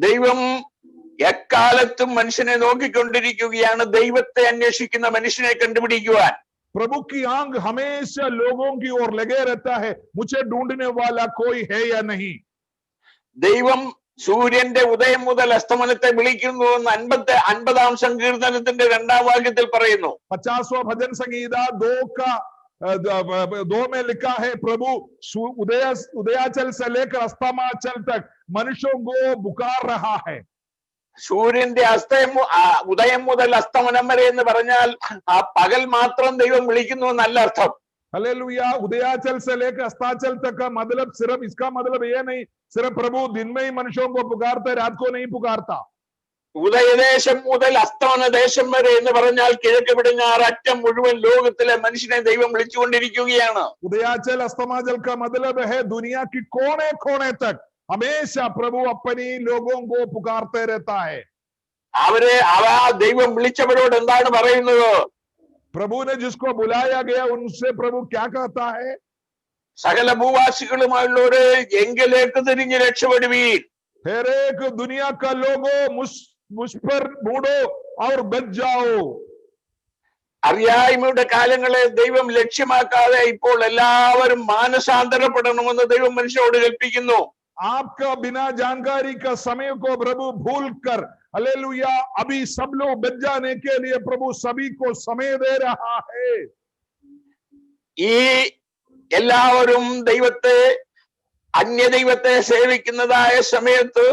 ദൈവം എക്കാലത്തും മനുഷ്യനെ നോക്കിക്കൊണ്ടിരിക്കുകയാണ്, ദൈവത്തെ അന്വേഷിക്കുന്ന മനുഷ്യനെ കണ്ടുപിടിക്കുവാൻ. प्रभु की आंख हमेशा लोगों की ओर लगे रहता है, मुझे ढूंढने वाला कोई है या नहीं. ദൈവം സൂര്യന്റെ ഉദയം മുതൽ അസ്തമനത്തെ വിളിക്കുന്നു എന്ന് 50-ാം സങ്കീർത്തനത്തിന്റെ 2-ാം വാക്യത്തിൽ പറയുന്നു. 50वां भजन संहिता 2 में लिखा है, प्रभु उदयाचल से लेकर अस्तमाचल तक मनुष्यों को पुकार रहा है. സൂര്യന്റെ ഉദയം മുതൽ അസ്തമനം വരെ എന്ന് പറഞ്ഞാൽ ആ പകൽ മാത്രം ദൈവം വിളിക്കുന്നു എന്നല്ല അർത്ഥം. हालेलुया. उदयाचल से लेकर अस्ताचल तक का मतलब सिर्फ, इसका मतलब ये नहीं सिर्फ प्रभु दिन में ही मनुष्यों को पुकारता है, रात को नहीं पुकारता. ഉദയദേശം മുതൽ അസ്തമന ദേശം വരെ എന്ന് പറഞ്ഞാൽ കിഴക്ക് പടിഞ്ഞാറ് അറ്റം മുഴുവൻ ലോകത്തിലെ മനുഷ്യനെ ദൈവം വിളിച്ചുകൊണ്ടിരിക്കുകയാണ്. उदयाचल अस्तमाचल का मतलब है दुनिया की कोने कोने तक हमेशा प्रभु अपनी लोगों को पुकारते रहता है. ദൈവം വിളിച്ചവരോട് എന്താണ് പറയുന്നത്? प्रभु ने जिसको बुलाया गया उनसे प्रभु क्या कहता है? സകല ഭൂവാസികളുമായുള്ളവരെ എങ്കിലേക്ക് തിരിഞ്ഞ് രക്ഷപ്പെടുവീൻ. हर एक दुनिया का लोगों मुझ पर मुड़ो और बच जाओ. അറിയായ്മയുടെ കാലങ്ങളെ ദൈവം ലക്ഷ്യമാക്കാതെ ഇപ്പോൾ എല്ലാവരും മാനസാന്തരപ്പെടണമെന്ന് ദൈവം മനുഷ്യരോട് കൽപ്പിക്കുന്നു. आपका बिना जानकारी का समय को प्रभु भूल कर, हालेलुया, अभी सब लोग बच जाने के लिए प्रभु सभी को समय दे रहा है. ഈ എല്ലാവരും ദൈവത്തെ അന്യദൈവത്തെ സേവിക്കുന്നതായ സമയത്ത്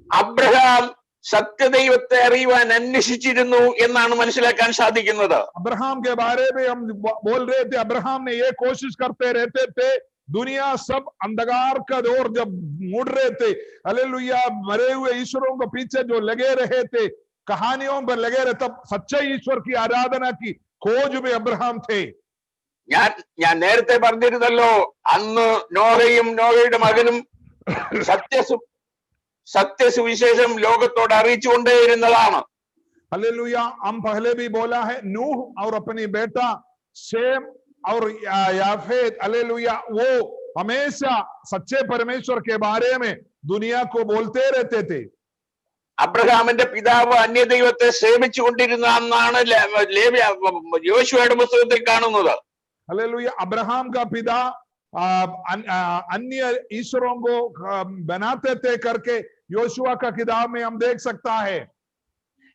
അബ്രഹാം സത്യദൈവത്തെ അറിയുവാൻ അന്വേഷിച്ചിരുന്നു എന്നാണ് മനസ്സിലാക്കാൻ സാധിക്കുന്നത്. अब्राहम के बारे में हम बोल रहे थे, अब्राहम ने ये कोशिश करते रहते थे. दुनिया सब अंधकार का दौर जब मुड़ रहे थे, हालेलुया, मरे हुए ईश्वरों को पीछे जो लगे रहे थे, कहानियों पर लगे रहे, तब सच्चे ईश्वर की आराधना की खोज में अब्राहम थे. ഞാൻ നേരത്തെ പറഞ്ഞിരുന്നല്ലോ, അന്ന് നോഹയും നോഹയുടെ മകനും സത്യസുവിശേഷം ലോകത്തോട് അറിയിച്ചുകൊണ്ടേയിരുന്നതാണ്. हालेलुया. हम पहले भी बोला है, नूह और अपनी बेटा शेम और याफेत, हालेलुया, वो हमेशा सच्चे परमेश्वर के बारे में दुनिया को बोलते रहते थे. അബ്രഹാമിന്റെ പിതാവ് അന്യദൈവത്തെ സേവിച്ചു കൊണ്ടിരുന്ന എന്നാണ് യോശുവയുടെ പുസ്തകത്തിൽ കാണുന്നത്. हालेलुया. अब्राहम का पिता अन्य ईश्वरों को बनाते थे करके योशुआ का किताब में हम देख सकता है.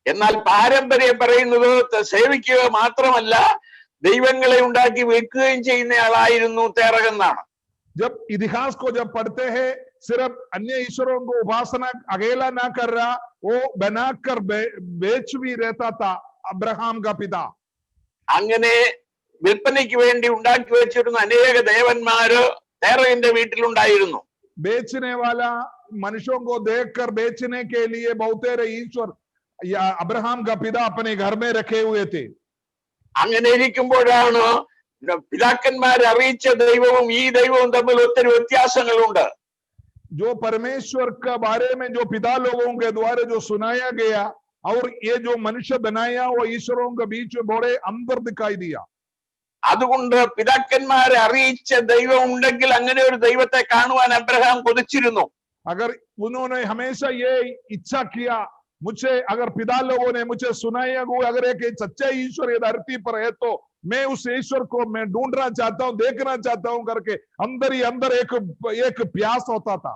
എന്നാൽ പാരമ്പര്യം പറയുന്നത് സേവിക്കുക മാത്രമല്ല, ദൈവങ്ങളെ ഉണ്ടാക്കി വെക്കുകയും ചെയ്യുന്നയാളായിരുന്നു തേരഹ് എന്നാണ്. जब इतिहास को जब पढ़ते हैं, सिर्फ अन्य ईश्वरों को उपासना अकेला ना कर रहा, वो बनाकर बेच भी रहता था अब्राहम का पिता. അങ്ങനെ വിൽപ്പനയ്ക്ക് വേണ്ടി ഉണ്ടാക്കി വെച്ചിരുന്ന അനേക ദേവന്മാര് തേരഹിന്റെ വീട്ടിലുണ്ടായിരുന്നു. बेचने वाला मनुष्यों को देखकर बेचने के लिए बहुतेरे ईश्वर या अब्राहम का पिता अपने घर में रखे हुए थे. അങ്ങനെ ഇരിക്കുമ്പോഴാണ് പിതാക്കന്മാരെ അറിയിച്ച ദൈവവും ഈ ദൈവവും തമ്മിൽ ഒത്തിരി വ്യത്യാസങ്ങളുണ്ട്. जो परमेश्वर का बारे में जो पिता लोगों के द्वारा जो सुनाया गया और ये जो मनुष्य बनाया, वो ईश्वरों के बीच में बड़े अंतर दिखाई दिया. അതുകൊണ്ട് പിതാക്കന്മാരെ അറിയിച്ച ദൈവം ഉണ്ടെങ്കിൽ അങ്ങനെ ഒരു ദൈവത്തെ കാണുവാൻ അബ്രഹാം കൊതിച്ചിരുന്നു. अगर उन्होंने हमेशा ये इच्छा किया, मुझे अगर पिता लोगों ने मुझे सुनाया हुआ अगर एक सच्चा ईश्वर ये धरती पर है, तो मैं उस ईश्वर को मैं ढूंढना चाहता हूं, देखना चाहता हूं करके अंदर ही अंदर एक प्यास होता था.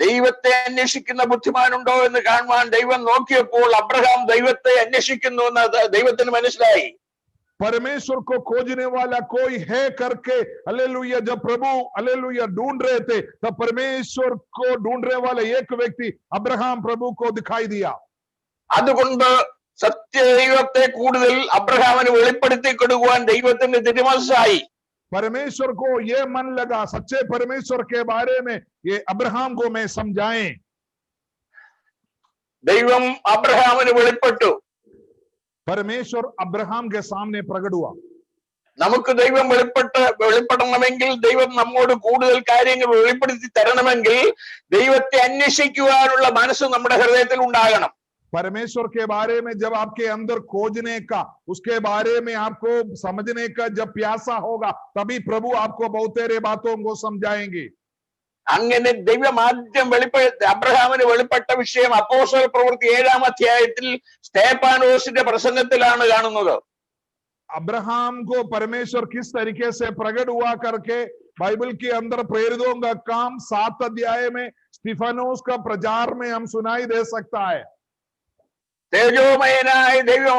ദൈവത്തെ അന്വേഷിക്കുന്ന ബുദ്ധിമാനുണ്ടോ എന്ന് കാണുവാൻ ദൈവം നോക്കിയപ്പോൾ അബ്രഹാം ദൈവത്തെ അന്വേഷിക്കുന്നു എന്ന് ദൈവത്തിന് മനസ്സിലായി. परमेश्वर को खोजने वाला कोई है करके, हालेलुया, जब प्रभु हालेलुया ढूंढ रहे थे, तब परमेश्वर को ढूंढने वाला एक व्यक्ति अब्राहम प्रभु को दिखाई दिया. അതുകൊണ്ട് സത്യദൈവത്തെ കൂടുതൽ അബ്രഹാമിന് വെളിപ്പെടുത്തി കൊടുക്കുവാൻ ദൈവത്തിന്റെ തിരുമനസ്സായി. परमेश्वर को ये मन लगा सच्चे परमेश्वर के बारे में ये अब्राहम को मैं समझाएं. ദൈവം അബ്രഹാമിന് വെളിപ്പെട്ടു. परमेश्वर अब्राहम के सामने प्रकट हुआ. നമുക്ക് ദൈവം വെളിപ്പെടണമെങ്കിൽ, ദൈവം നമ്മോട് കൂടുതൽ കാര്യങ്ങൾ വെളിപ്പെടുത്തി തരണമെങ്കിൽ ദൈവത്തെ അന്വേഷിക്കുവാനുള്ള മനസ്സ് നമ്മുടെ ഹൃദയത്തിൽ ഉണ്ടാകണം. परमेश्वर के बारे में जब आपके अंदर खोजने का, उसके बारे में आपको समझने का जब प्यासा होगा, तभी प्रभु आपको बहुतेरे बातों को समझाएंगे. അങ്ങനെ ദൈവം ആദ്യം അബ്രഹാമിന് വെളിപ്പെട്ട വിഷയം അപ്പോസ്തല പ്രവൃത്തി 7-ാം അധ്യായത്തിൽ സ്തേഫാനോസിന്റെ പ്രസംഗത്തിലാണ് കാണുന്നത്. अब्राहम को परमेश्वर किस तरीके से प्रकट हुआ करके बाइबल के अंदर प्रेरितों का काम 7 अध्याय में स्तिफानोस का प्रचार में हम सुनाई दे सकता है. തേജോമയനായ ദൈവം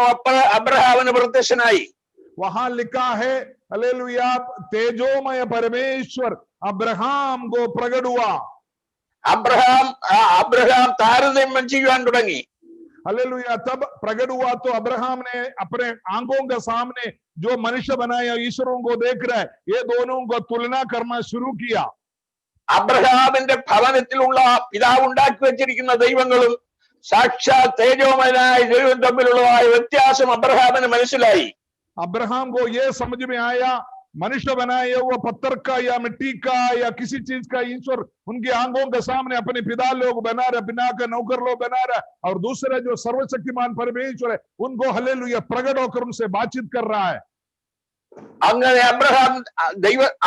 അബ്രഹാമിന് പ്രത്യക്ഷനായി. वहां लिखा है हालेलुया, तेजोमय परमेश्वर अब्राहम को प्रकट हुआ. അബ്രഹാം താരതമ്യം ചെയ്യുവാൻ തുടങ്ങി. हालेलुया, तब प्रकट हुआ तो अब्राहम ने अपने आंखों के सामने जो मनुष्य बनाया ईश्वरों को देख रहा है, ये दोनों को तुलना करना शुरू किया. അബ്രഹാമിന്റെ ഭവനത്തിലുള്ള പിതാവ് ഉണ്ടാക്കി വെച്ചിരിക്കുന്ന ദൈവങ്ങളും സാക്ഷാൽ തേജോമയനായ ദൈവം തമ്മിലുള്ളതായ വ്യത്യാസം അബ്രഹാമിന് മനസ്സിലായി. अब्राहम को ये समझ में आया, मनुष्य बनाया हुआ पत्थर का या मिट्टी का या किसी चीज का ईश्वर उनकी आंखों के सामने अपने पिता लोग बना रहा, बिना का नौकर लोग बना रहा, और दूसरे जो सर्वशक्तिमान परमेश्वर है उनको हालेलुया प्रकट होकर उनसे बातचीत कर रहा है. അങ്ങനെ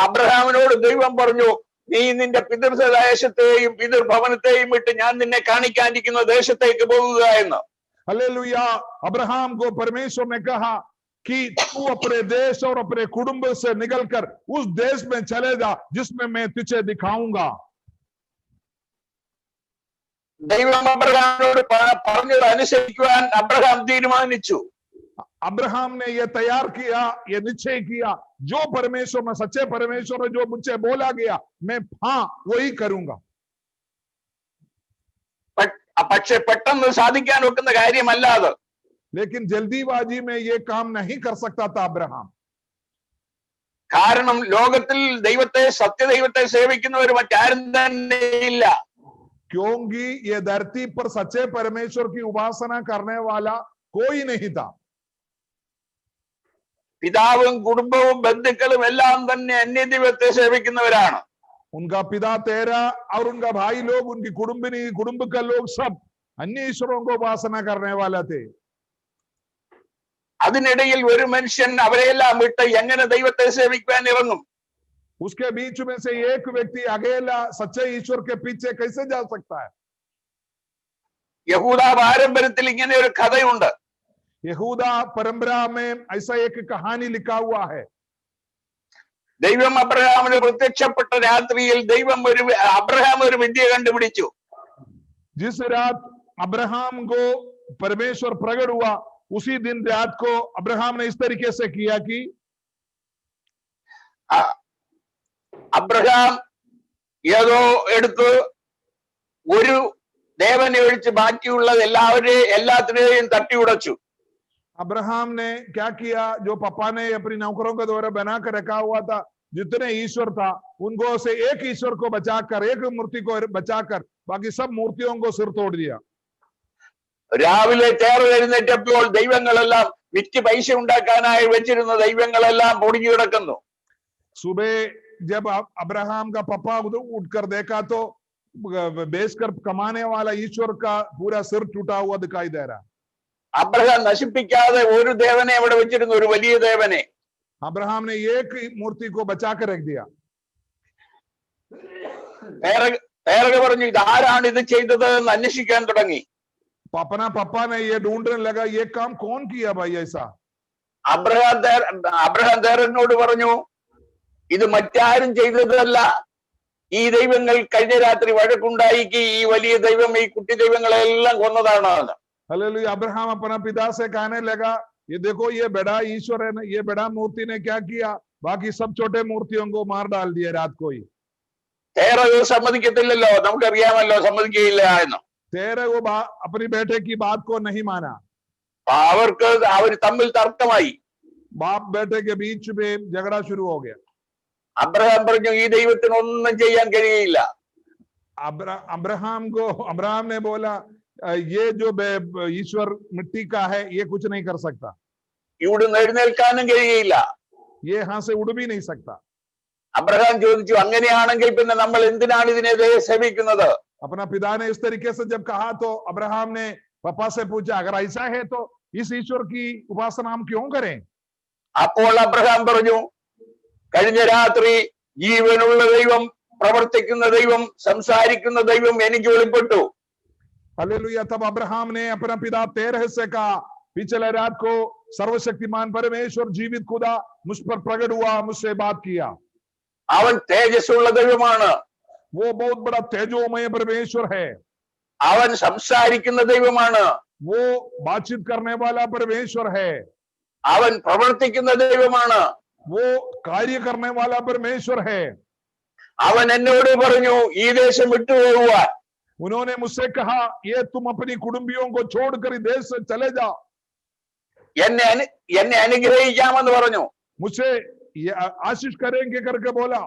അബ്രഹാമിനോട് ദൈവം പറഞ്ഞു, നീ നിന്റെ പിതൃദേശത്തെയും പിതൃഭവനത്തെയും വിട്ട് ഞാൻ നിന്നെ കാണിക്കാനിരിക്കുന്ന ദേശത്തേക്ക് പോകുക എന്ന്. हालेलुया, अब्राहम को परमेश्वर ने कहा कि तू अपने देश और अपने कुटुंब से निकलकर उस देश में चले जा जिसमें मैं तुझे दिखाऊंगा. ദൈവം അബ്രഹാമിനോട് പറഞ്ഞത് അനുസരിക്കുവാൻ അബ്രഹാം തീരുമാനിച്ചു. अब्राहम ने यह तैयार किया, यह निश्चय किया, जो परमेश्वर में सच्चे परमेश्वर ने जो मुझसे बोला गया मैं हाँ वही करूंगा. പക്ഷെ പെട്ടെന്ന് സാധിക്കാൻ വെക്കുന്ന കാര്യമല്ല അത്. लेकिन जल्दीबाजी में ये काम नहीं कर सकता था अब्राहम. കാരണം ലോകത്തിൽ സത്യദൈവത്തെ സേവിക്കുന്നവർ മറ്റാരും തന്നെ ഇല്ല. क्योंकि ये धरती पर सच्चे परमेश्वर की उपासना करने वाला कोई नहीं था. പിതാവും കുടുംബവും ബന്ധുക്കളും എല്ലാം തന്നെ അന്യദൈവത്തെ സേവിക്കുന്നവരാണ്. उनका पिता तेरा और उनका भाई लोग, उनकी कुटुंबिनी, कुटुंब का लोग सब अन्य ईश्वरों को उपासना करने वाले थे. അതിനിടയിൽ ഒരു മനുഷ്യൻ അവരെല്ലാം വിട്ട് എങ്ങനെ ദൈവത്തെ സേവിക്കുവാൻ ഇറങ്ങും? उसके बीच में से एक व्यक्ति अकेला सच्चे ईश्वर के पीछे कैसे जा सकता है? യഹൂദ പാരമ്പര്യത്തിൽ ഇങ്ങനെ ഒരു കഥയുണ്ട്. यहूदा परंपरा में ऐसा एक कहानी लिखा हुआ है. ദൈവം അബ്രഹാമിന് പ്രത്യക്ഷപ്പെട്ട രാത്രിയിൽ അബ്രഹാം ഒരു വിദ്യ കണ്ടുപിടിച്ചു. जिस रात अब्राहम को परमेश्वर प्रकट हुआ, उसी दिन रात को अब्राहम ने इस तरीके से किया कि അബ്രഹാം ഏതോ എടുത്ത് ഒരു ദേവനെ ഒഴിച്ച് ബാക്കിയുള്ളത് എല്ലാത്തിനെയും തട്ടിയുടച്ചു. अब्राहम ने क्या किया, जो पापा ने अपनी नौकरों के द्वारा बनाकर रखा हुआ था, जितने ईश्वर था उनको से एक ईश्वर को बचाकर, एक मूर्ति को बचाकर बाकी सब मूर्तियों को सिर तोड़ दिया. രാവിലെ എഴുന്നേറ്റപ്പോൾ ദൈവങ്ങളെല്ലാം വിറ്റ് പൈസ ഉണ്ടാക്കാനായി വെച്ചിരുന്ന ദൈവങ്ങളെല്ലാം പൊടിഞ്ഞു കിടക്കുന്നു. सुबह जब अब्राहम का पापा उठकर देखा तो बेचकर कमाने वाला ईश्वर का पूरा सिर टूटा हुआ दिखाई दे रहा. അബ്രഹാം നശിപ്പിക്കാതെ ഒരു ദേവനെ അവിടെ വെച്ചിരുന്നു, ഒരു വലിയ ദേവനെ. अब्राहम ने एक मूर्ति को बचा कर रख दिया. പറഞ്ഞു ഇതാരാണ് ഇത് ചെയ്തത് എന്ന് അന്വേഷിക്കാൻ തുടങ്ങി. अपना पापा ने ये ढूंढने लगा, ये काम कौन किया भाई ऐसा? അബ്രഹാം ദേവനോട് പറഞ്ഞു, ഇത് മറ്റാരും ചെയ്തതല്ല, ഈ ദൈവങ്ങൾ കഴിഞ്ഞ രാത്രി വഴക്കുണ്ടാക്കി ഈ വലിയ ദൈവം ഈ കുട്ടി ദൈവങ്ങളെല്ലാം കൊന്നതാണ്. हालेलुया, अब्राहम अपना पिता से कहने लगा, ये देखो ये बड़ा ईश्वर है, ये बड़ा मूर्ति ने क्या किया, बाकी सब छोटे मूर्तियों को मार डाल दिया रात को ही. സമ്മതിക്കത്തില്ലല്ലോ, നമുക്കറിയാമല്ലോ സമ്മതിക്കുകയില്ല എന്ന്. तेरह वो अपनी बेटे की बात को नहीं माना। അവർക്ക് അവർ തമ്മിൽ തർക്കമായി. बाप बेटे के बीच में झगड़ा शुरू हो गया। അബ്രഹാം പറഞ്ഞു ഈ ദൈവത്തിന് ഒന്നും ചെയ്യാൻ കഴിയില്ല. अब्राहम ने बोला ये जो ईश्वर मिट्टी का है ये कुछ नहीं कर सकता, ഇവിടുന്ന് എഴുന്നേൽക്കാനും കഴിയില്ല. ये यहाँ से उड़ भी नहीं सकता। അബ്രഹാം ചോദിച്ചു അങ്ങനെയാണെങ്കിൽ പിന്നെ നമ്മൾ എന്തിനാണ് ഇതിനെ സേവിക്കുന്നത്? अपना पिता ने इस तरीके से जब कहा तो अब्राहम ने पापा से पूछा अगर ऐसा है तो इस ईश्वर की उपासना हम क्यों करें? അപ്പോൾ അബ്രഹാം പറഞ്ഞു കഴിഞ്ഞ രാത്രി ജീവനുള്ള ദൈവം, പ്രവർത്തിക്കുന്ന ദൈവം, സംസാരിക്കുന്ന ദൈവം എനിക്ക് വെളിപ്പെട്ടു. हालेलुया। तब अब्राहम ने अपना पिता तेरह से कहा पिछले रात को सर्वशक्तिमान परमेश्वर जीवित खुदा मुझ पर प्रकट हुआ, मुझसे बात किया। അവൻ തേജസ്സുള്ള ദൈവമാണ്. वो बहुत बड़ा तेजोमय परमेश्वर है। അവൻ സംസാരിക്കുന്ന ദൈവമാണ്. वो बातचीत करने वाला परमेश्वर है। അവൻ പ്രവർത്തിക്കുന്ന ദൈവമാണ്. वो कार्य करने वाला परमेश्वर है। അവൻ എന്നോട് പറഞ്ഞു ഈ ദേശം വിട്ടുപോകുവാൻ. उन्होंने मुझसे कहा ये तुम अपनी कुटुंबियों को छोड़कर इस देश से चले जाओ। എന്നെ അനുഗ്രഹിക്കാമെന്ന് പറഞ്ഞു. मुझसे ये आशीष करेंगे करके बोला।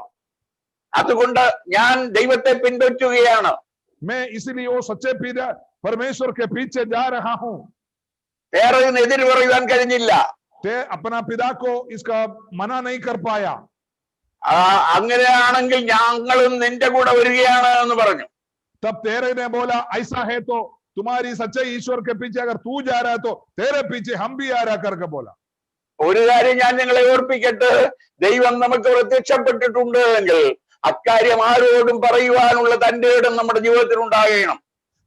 അതുകൊണ്ട് ഞാൻ ദൈവത്തെ പിൻപറ്റുകയാണ്. मैं इसलिए वो सच्चे परमेश्वर के पीछे जा रहा हूं। വേറൊരു എതിര് പറയുവാൻ കഴിഞ്ഞില്ല. अपना पिता को इसका मना नहीं कर पाया। അങ്ങനെയാണെങ്കിൽ ഞങ്ങളും നിന്റെ കൂടെ വരികയാണ് എന്ന് പറഞ്ഞു. तब तेरे ने बोला ऐसा है तो तुम्हारी सच्चे ईश्वर के पीछे अगर तू जा रहा है तो तेरे पीछे हम भी आ रहा करके बोला। ഒരു കാര്യം ഞാൻ നിങ്ങളെ ഓർപ്പിക്കട്ടെ, ദൈവം നമുക്ക് പ്രത്യക്ഷപ്പെട്ടിട്ടുണ്ട് എങ്കിൽ അക്കാര്യം ആരോടും പറയുവാനുള്ള തന്റെ ഇടം നമ്മുടെ ജീവിതത്തിൽ ഉണ്ടാകണം.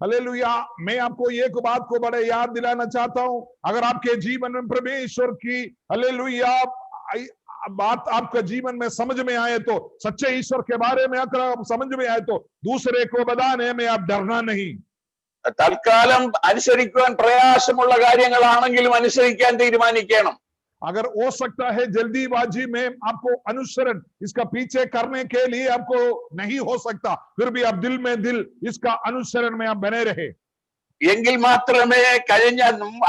हालेलुया। मैं आपको एक बात को बड़े याद दिलाना चाहता हूं, अगर आपके जीवन में परमेश्वर की हालेलुया बात आपका जीवन में समझ में आए तो, सच्चे ईश्वर के बारे में अगर समझ में आए तो दूसरे को बताने में आप डरना नहीं। തൽക്കാലം അനുസരിക്കുവാൻ പ്രയാസമുള്ള കാര്യങ്ങളാണെങ്കിലും അനുസരിക്കാൻ തീരുമാനിക്കണം. अगर हो सकता है जल्दीबाजी में आपको अनुसरण इसका पीछे करने के लिए आपको नहीं हो सकता, फिर भी आप दिल में दिल इसका अनुसरण में आप बने रहे, എങ്കിൽ മാത്രമേ കഴിഞ്ഞ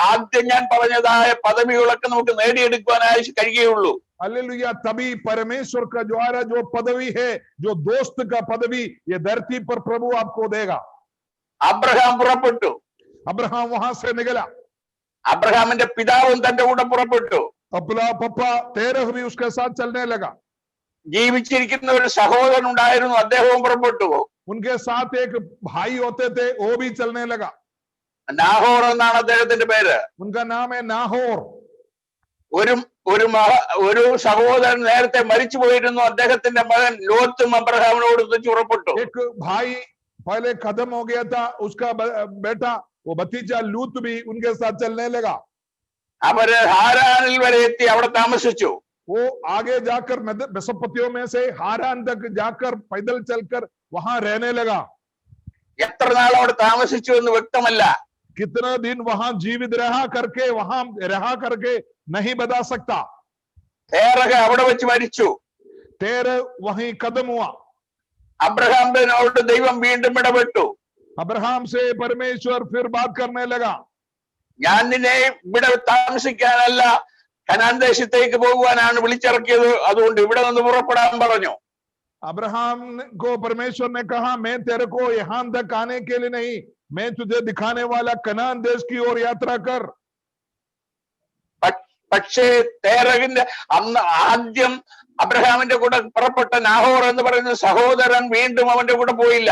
ആദ്യം ഞാൻ പറഞ്ഞതായ പദവികളൊക്കെ നമുക്ക് നേടിയെടുക്കുവാനായി കഴിയുകയുള്ളൂ. हालेलुया। तभी परमेश्वर का द्वारा जो पदवी है, जो दोस्त का पदवी, ये धरती पर प्रभु आपको देगा। അബ്രഹാം പുറപ്പെട്ടു. अब्राहम वहां से निकला। അബ്രഹാമിന്റെ പിതാവും തന്റെ കൂടെ പുറപ്പെട്ടു. अपना पप्पा तेरह भी उसके साथ चलने लगा। ജീവിച്ചിരിക്കുന്ന ഒരു സഹോദരൻ ഉണ്ടായിരുന്നു, അദ്ദേഹവും പുറപ്പെട്ടു. उनके साथ एक भाई होते थे, वो भी चलने लगा। നാഹോർ എന്നാണ് അദ്ദേഹത്തിന്റെ പേര്. उनका नाम है नाहोर। ഒരു സഹോദരൻ നേരത്തെ മരിച്ചു പോയിരുന്നു, അദ്ദേഹത്തിന്റെ മകൻ ലോത്തും അബ്രഹാമിനോട് പുറപ്പെട്ടു. एक भाई पहले खत्म हो गया था, उसका बेटा वो भतीजा लूत भी उनके साथ चलने लगा। അവര് ഹാരാനിൽ വരെ എത്തി, അവിടെ താമസിച്ചു. वो आगे जाकर मेसोपोटामिया में से हारान तक जाकर पैदल चलकर वहां रहने लगा। എത്ര നാൾ അവിടെ താമസിച്ചു എന്ന് വ്യക്തമല്ല. कितना दिन वहां जीवित रहा करके नहीं बता सकता। തേരഹ അവിടെ വെച്ച് മരിച്ചു. तेरह वहीं खत्म हुआ। അബ്രഹാമിനോട് ദൈവം വീണ്ടും ഇടപെട്ടു. अब्राहम से परमेश्वर फिर बात करने लगा। ഞാൻ നിന്നെ ഇവിടെ താമസിക്കാനല്ല, കനാൻ ദേശത്തേക്ക് പോകുവാനാണ് വിളിച്ചിറക്കിയത്, അതുകൊണ്ട് ഇവിടെ നിന്ന് പുറപ്പെടാൻ പറഞ്ഞു. अब्राहम को परमेश्वर ने कहा मैं तेरे को यहां तक आने के लिए नहीं, मैं तुझे दिखाने वाला कनान देश की ओर यात्रा कर। പക്ഷേ തേരഹിന്റെ അന്ന് ആദ്യം അബ്രഹാമിന്റെ കൂടെ പുറപ്പെട്ട നാഹോർ എന്ന് പറയുന്ന സഹോദരൻ വീണ്ടും അവന്റെ കൂടെ പോയില്ല.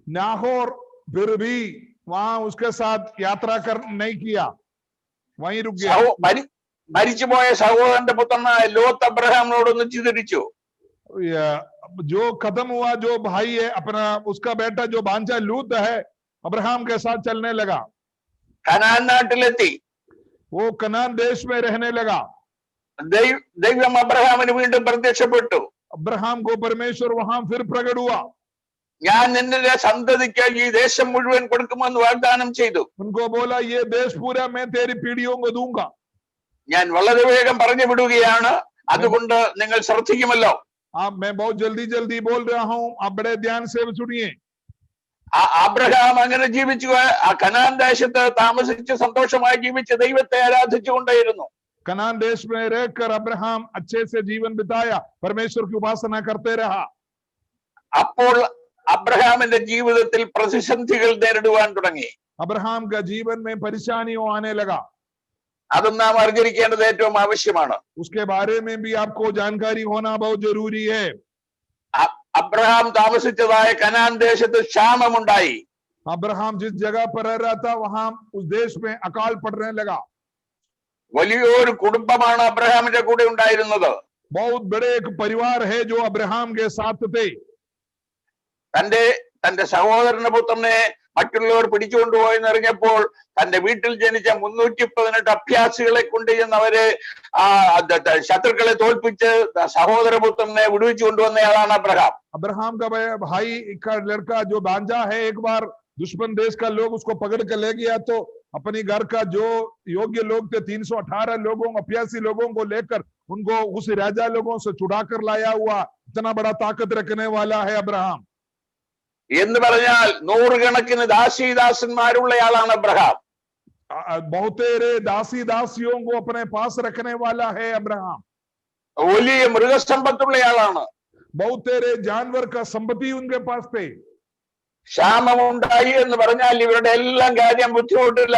नाहोर फिर भी वहां उसके साथ यात्रा कर नहीं किया, वहीं रुक गया। മരിച്ചുപോയ സഹോദരന്റെ പുത്രനായ ലോത്ത് അബ്രഹാമിനോടൊന്ന് ചിതറിച്ചു. जो खत्म हुआ जो भाई है अपना, उसका बेटा जो भांजा लूत है, अब्राहम के साथ चलने लगा। കനാൻ നാട്ടിലെത്തി. वो कनान देश में रहने लगा। ദൈവം അബ്രഹാമിന് വീണ്ടും പ്രത്യക്ഷപ്പെട്ടു. अब्राहम को परमेश्वर वहां फिर प्रकट हुआ। ഞാൻ നിന്റെ സന്തതിക്ക് ഈ ദേശം മുഴുവൻ കൊടുക്കുമെന്ന് വാഗ്ദാനം ചെയ്തു. उनको बोला ये देश पूरा मैं तेरी पीढ़ियों को दूंगा। ഞാൻ വളരെ വേഗം പറഞ്ഞു വിടുകയാണ്, അതുകൊണ്ട് നിങ്ങൾ ശ്രദ്ധിക്കുമല്ലോ. मैं बहुत जल्दी बोल रहा हूं, आप बड़े ध्यान से सुनिए। അബ്രഹാം അങ്ങനെ ജീവിച്ചു. ആ കനാൻ ദേശത്ത് താമസിച്ച് സന്തോഷമായി ജീവിച്ച് ദൈവത്തെ ആരാധിച്ചുകൊണ്ടേയിരുന്നു. कनान देश में रहकर अब्राहम अच्छे से जीवन बिताया, परमेश्वर की उपासना करते रहा। അപ്പോൾ അബ്രഹാമിന്റെ ജീവിതത്തിൽ പ്രതിസന്ധികൾ നേരിടുവാൻ തുടങ്ങി. अब्राहम का जीवन में परेशानियों आने लगा। അതും നാം അറിഞ്ഞിരിക്കേണ്ടത് ഏറ്റവും ആവശ്യമാണ്. उसके बारे में भी आपको जानकारी होना बहुत जरूरी है। അബ്രഹാം താമസിച്ചതായ കനാൻ ദേശത്ത് ക്ഷാമമുണ്ടായി. अब्राहम जिस जगह पर रह रहा था वहां उस देश में अकाल पड़ने लगा। വലിയൊരു കുടുംബമാണ് അബ്രഹാമിന്റെ കൂടെ ഉണ്ടായിരുന്നത്. बहुत बड़े एक परिवार है जो अब्राहम के साथ थे। തന്റെ സഹോദരന്റെ പുത്രനെ മറ്റുള്ളവർ പിടിച്ചുകൊണ്ടുപോയെന്ന് അറിഞ്ഞപ്പോൾ തന്റെ വീട്ടിൽ ജനിച്ച 318 അഭ്യാസികളെ കൊണ്ട് ചെന്ന് അവരെ ശത്രുക്കളെ തോൽപ്പിച്ച് സഹോദരപുത്രനെ വിടുവിച്ചു കൊണ്ടുവന്നയാളാണ് അബ്രഹാം. अब्राहम का भाई का लड़का जो बांजा है, एक बार दुश्मन देश का लोग उसको पकड़ कर ले गया, तो अपनी घर का जो योग्य लोग थे 318 लोगों, अभ्यासी लोगों को लेकर उनको उस राजा लोगों से छुड़ा कर लाया हुआ इतना बड़ा ताकत रखने वाला है अब्राहम। എന്ന് പറഞ്ഞാൽ നൂറുകണക്കിന് ദാസീദാസന്മാരുള്ളയാളാണ് അബ്രഹാം. बहुतेरे दासी दासियों को अपने पास रखने वाला है अब्राहम। വലിയ മൃഗസമ്പത്തുള്ളയാളാണ്. बहुतेरे जानवर का संपत्ति उनके पास थे। ക്ഷാമമുണ്ടായി എന്ന് പറഞ്ഞാൽ ഇവരുടെ എല്ലാം കാര്യം ബുദ്ധിമുട്ടില്ല.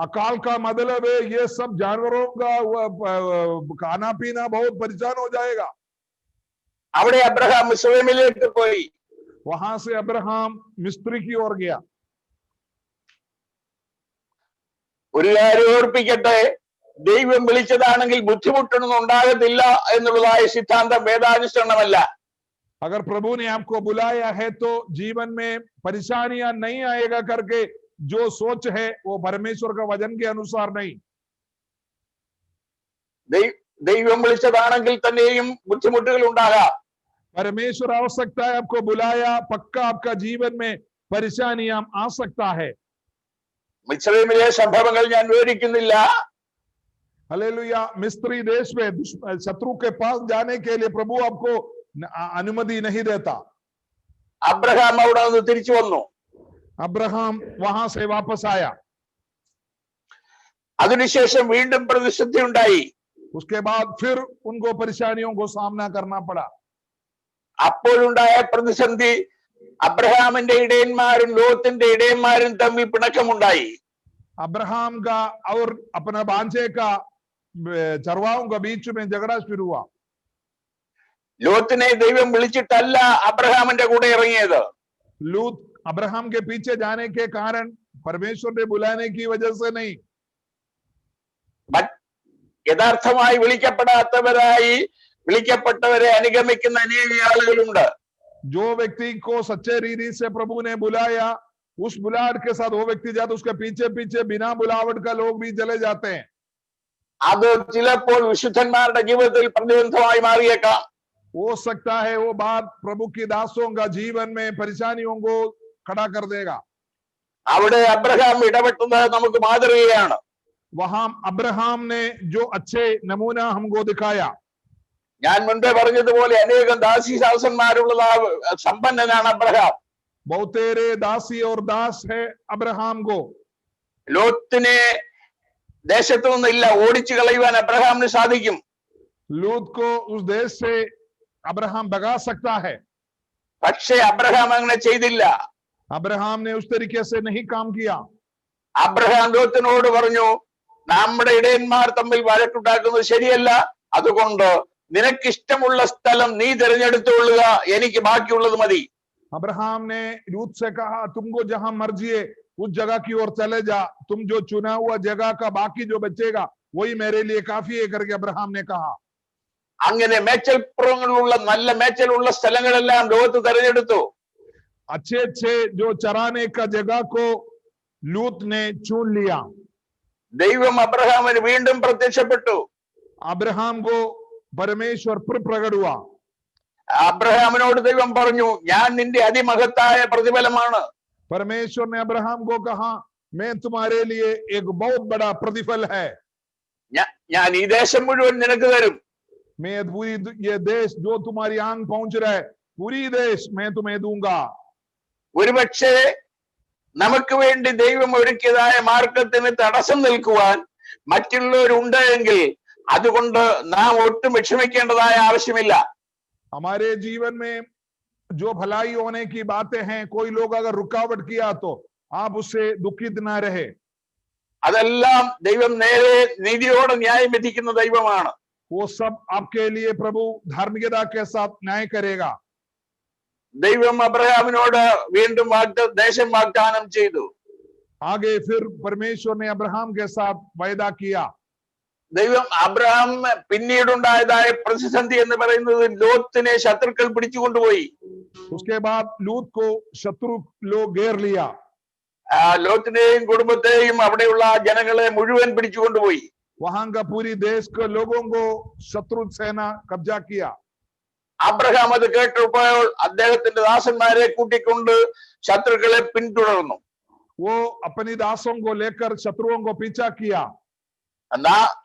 अकाल का मतलब है ये सब जानवरों का खाना पीना बहुत परेशान हो जाएगा। അവിടെ അബ്രഹാം മിസ്രൈമിലേക്ക് പോയി. वहां से अब्राहम मिस्री की ओर गया। ഒരു കാര്യം ഓർപ്പിക്കട്ടെ, ദൈവം വിളിച്ചതാണെങ്കിൽ ബുദ്ധിമുട്ടൊന്നും ഉണ്ടാകത്തില്ല എന്നുള്ളതായ സിദ്ധാന്തം വേദാനുസരണമല്ല. अगर प्रभु ने आपको बुलाया है तो जीवन में परेशानियां नहीं आएगा करके जो सोच है वो परमेश्वर का वचन के अनुसार नहीं। ദൈവം വിളിച്ചതാണെങ്കിൽ തന്നെയും ബുദ്ധിമുട്ടുകൾ ഉണ്ടാകാം. परमेश्वर आ सकता है, आपको बुलाया, पक्का आपका जीवन में परेशानियां आ सकता है। മിസ്രൈമിലെ സംഭവങ്ങൾ ഞാൻ വിവരിക്കുന്നില്ല. हालेलुया। मिस्री देश में शत्रु के पास जाने के लिए प्रभु आपको अनुमति नहीं देता। അബ്രഹാം അവിടെ നിന്ന് തിരിച്ചു വന്നു. अब्राहम वहां से वापस आया। അതിനുശേഷം വീണ്ടും പ്രതിസന്ധി ഉണ്ടായി. उसके बाद फिर उनको परेशानियों को सामना करना पड़ा। അപ്പോഴുണ്ടായ പ്രതിസന്ധി അബ്രഹാമിന്റെ ഇടയന്മാരും ലോത്തിന്റെ ഇടയന്മാരും തമ്മിൽ പിണക്കമുണ്ടായി. अब्राहम का और अपना बांझे का चरवाहों का बीच में झगड़ा शुरू हुआ। ലോത്തിനെ ദൈവം വിളിച്ചിട്ടല്ല അബ്രഹാമിന്റെ കൂടെ ഇറങ്ങിയത്. लूत अब्राहम के पीछे जाने के कारण परमेश्वर ने बुलाने की वजह से नहीं। യഥാർത്ഥമായി വിളിക്കപ്പെട്ടവരെ അനുഗമിക്കുന്ന അനേക ആളുകളുണ്ട്. जो व्यक्ति को सच्चे रीति से प्रभु ने बुलाया, उस बुलाहट के साथ वो व्यक्ति जाता, उसके पीछे पीछे बिना बुलावट का लोग भी चले जाते हैं। അത് ചിലപ്പോൾ വിശുദ്ധന്മാരുടെ ജീവിതത്തിൽ പ്രതിബന്ധമായി മാറിയേക്കാം. हो सकता है वो बात प्रभु की दासों का जीवन में परेशानियों को खड़ा कर देगा। അവിടെ അബ്രഹാം ഇടപെട്ടത് നമുക്ക് മാതൃകയാണ്. वहां अब्राहम ने जो अच्छे नमूना हमको दिखाया। ഞാൻ മുൻപേ പറഞ്ഞതുപോലെ അനേകം ദാസീദാസന്മാരുള്ള സമ്പന്നനാണ് അബ്രഹാം. बहुतेरे दासी और दास है अब्राहम को। ലോത്തിനെ ദേശത്തു നിന്നില്ല ഓടിച്ചു കളയുവാൻ അബ്രഹാമിന് സാധിക്കും. लूत को उस देश से अब्राहम भगा सकता है, പക്ഷേ അബ്രഹാം അങ്ങനെ ചെയ്തില്ല. अब्राहम ने उस तरीके से नहीं काम किया। അബ്രഹാം ലോത്തിനോട് പറഞ്ഞു, നമ്മുടെ ഇടയന്മാർ തമ്മിൽ വഴക്കുണ്ടാക്കുന്നത് ശരിയല്ല, അതുകൊണ്ട് നിനക്കിഷ്ടമുള്ള സ്ഥലം നീ തിരഞ്ഞെടുത്തുകൊള്ളുക, എനിക്ക് ബാക്കിയുള്ളത് മതി. अब्राहम ने लूत से कहा, तुमको जहां मर्जी है उस जगह की ओर चले जा, तुम जो चुना हुआ जगह का बाकी जो बचेगा वही मेरे लिए काफी है करके अब्राहम ने कहा। അങ്ങനെ മേച്ചൽപ്പുറങ്ങളുള്ള നല്ല മേച്ചലുള്ള സ്ഥലങ്ങളെല്ലാം ലോത്ത് തിരഞ്ഞെടുത്തു. अच्छे अच्छे जो चराने का जगह को लूत ने चुन लिया। ദൈവം അബ്രഹാമിന് വീണ്ടും പ്രത്യക്ഷപ്പെട്ടു. अब्राहम को परमेश्वर फिर प्रकट हुआ। അബ്രഹാമിനോട് ദൈവം പറഞ്ഞു, ഞാൻ നിന്റെ അതിമഹത്തായ പ്രതിഫലമാണ്. परमेश्वर ने अब्राहम को कहा, मैं तुम्हारे लिए एक बहुत बड़ा प्रतिफल है। ഞാൻ ഈ ദേശം മുഴുവൻ നിനക്ക് തരും. मैं पूरी ये देश जो तुम्हारी आंख पहुंच रहा है, पूरी देश मैं तुम्हें दूंगा। ഒരുപക്ഷെ നമുക്ക് വേണ്ടി ദൈവം ഒരുക്കിയതായ മാർഗത്തിന് തടസ്സം നിൽക്കുവാൻ മറ്റുള്ളവരുണ്ട് എങ്കിൽ അതുകൊണ്ട് നാം ഒട്ടും വിഷമിക്കേണ്ടതായ ആവശ്യമില്ല. हमारे जीवन में जो भलाई होने की बातें हैं, कोई लोग अगर रुकावट किया तो आप उससे दुखित ना रहे. അതെല്ലാം ദൈവം നേരെ നീതിയോടെ ന്യായം വിധിക്കുന്ന ദൈവമാണ്. वो सब आपके लिए प्रभु धार्मिकता के साथ न्याय करेगा. ദൈവം അബ്രഹാമിനോട് വീണ്ടും ദേശം വാഗ്ദാനം ചെയ്തു. आगे फिर परमेश्वर ने अब्राहम के साथ वायदा किया. ദൈവം അബ്രഹാം പിന്നീടുണ്ടായതായ പ്രതിസന്ധി എന്ന് പറയുന്നത് ലോത്തിനെ ശത്രുക്കൾ പിടിച്ചുകൊണ്ടുപോയി. उसके बाद लूत को शत्रु लोग घेर लिया. ലോത്തിനെയും കുടുംബത്തെയും അവിടെയുള്ള ജനങ്ങളെ മുഴുവൻ പിടിച്ചുകൊണ്ടുപോയി. वहां का पूरी देश के लोगों को शत्रु सेना कब्जा किया. അബ്രഹാം അത് കേട്ടപ്പോൾ അദ്ദേഹത്തിന്റെ ദാസന്മാരെ കൂട്ടിക്കൊണ്ട് ശത്രുക്കളെ പിന്തുടർന്നു. वो अपनी दासों को लेकर शत्रुओं को पीछा किया.